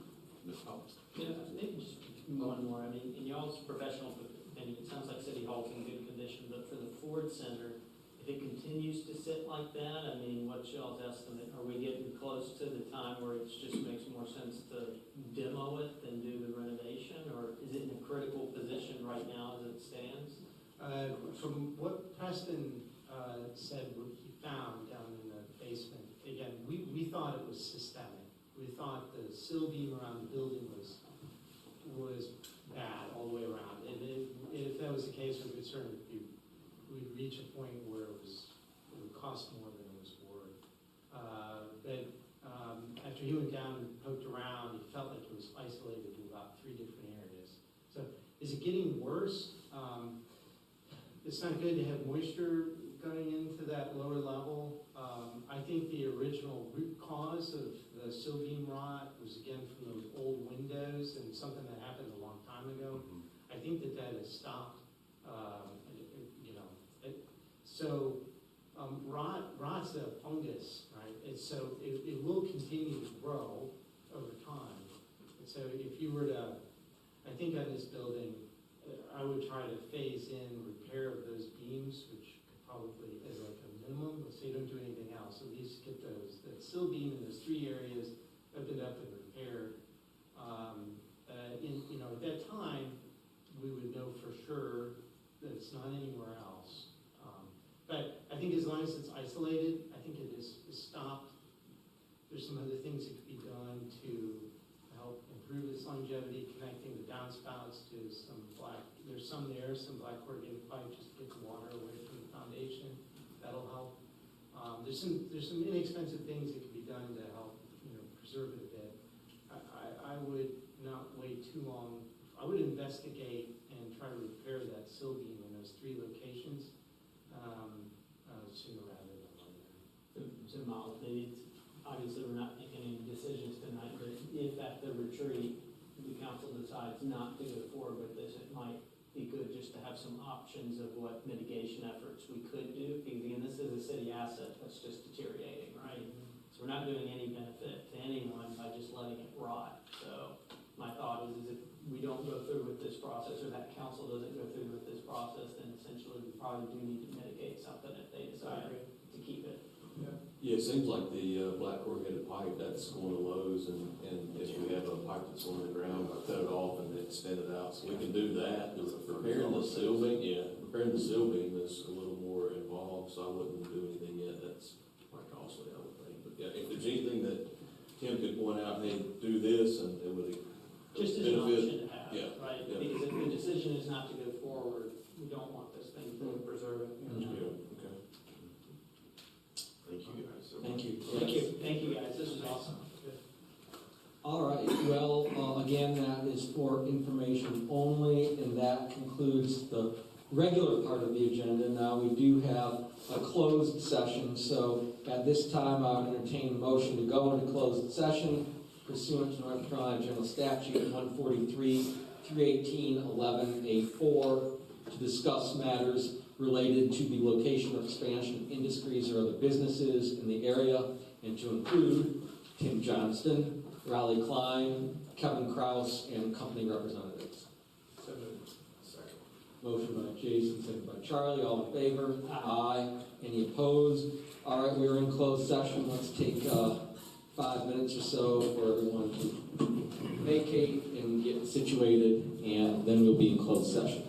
Speaker 1: Ms. Collins.
Speaker 9: Yeah, maybe just one more. I mean, in y'all's professional opinion, it sounds like City Hall's in good condition, but for the Ford Center, if it continues to sit like that, I mean, what's y'all's estimate? Are we getting close to the time where it just makes more sense to demo it than do the renovation? Or is it in a critical position right now as it stands?
Speaker 6: From what Preston said, what he found down in the basement, again, we thought it was systemic. We thought the sill beam around the building was bad all the way around. And if that was the case, we're concerned we'd reach a point where it would cost more than it was worth. But after he went down and poked around, he felt like it was isolated to about 3 different areas. So is it getting worse? It's not good to have moisture going into that lower level. I think the original root cause of the sill beam rot was again from those old windows and something that happened a long time ago. I think that has stopped. So So it will continue to grow over time. And so if you were to, I think on this building, I would try to phase in repair of those beams, which could probably, as like a minimum, let's say you don't do anything else, at least get that sill beam in those 3 areas opened up and repaired. At that time, we would know for sure that it's not anywhere else. But I think as long as it's isolated, I think it is stopped. There's some other things that could be done to help improve its longevity, connecting the downspouts to some black corrugated pipe, just to get the water away from the foundation. That'll help. There's some inexpensive things that can be done to help, preserve it a bit. I would not wait too long. I would investigate and try to repair that sill beam in those 3 locations sooner rather than later.
Speaker 9: So Miles, maybe obviously we're not making any decisions tonight, but if at the retreat, the council decides not to go forward with this, it might be good just to have some options of what mitigation efforts we could do, because again, this is a city asset that's just deteriorating, right? So we're not doing any benefit to anyone by just letting it rot. So my thought is if we don't go through with this process, or that council doesn't go through with this process, then essentially we probably do need to mitigate something if they decide to keep it.
Speaker 2: Yeah, it seems like the black corrugated pipe, that's going to Lowe's, and if we have a pipe that's on the ground, cut it off and extend it out, so we can do that. Repairing the seal beam, repairing the seal beam is a little more involved, so I wouldn't do anything yet. That's quite costly, I would think. But yeah, if there's anything that Tim could point out, hey, do this, and it would
Speaker 9: Just as an option to have,
Speaker 2: Yeah,
Speaker 9: right?
Speaker 2: yeah.
Speaker 9: Because if the decision is not to go forward, we don't want this thing to
Speaker 4: Preserve it.
Speaker 2: Yeah, okay.
Speaker 8: Thank you, guys.
Speaker 1: Thank you.
Speaker 9: Thank you guys, this was awesome.
Speaker 1: All right, well, again, that is for information only, and that concludes the regular part of the agenda. Now, we do have a closed session, so at this time, I would entertain a motion to go into closed session pursuant to North Carolina General Statute 143, 318, 11A4, to discuss matters related to the location or expansion of industries or other businesses in the area, and to include Tim Johnston, Riley Klein, Kevin Kraus, and company representatives.
Speaker 8: Second.
Speaker 1: Motion by Jason, second by Charlie. All in favor? Aye. Any opposed? All right, we're in closed session. Let's take 5 minutes or so for everyone to vacate and get situated, and then we'll be in closed session.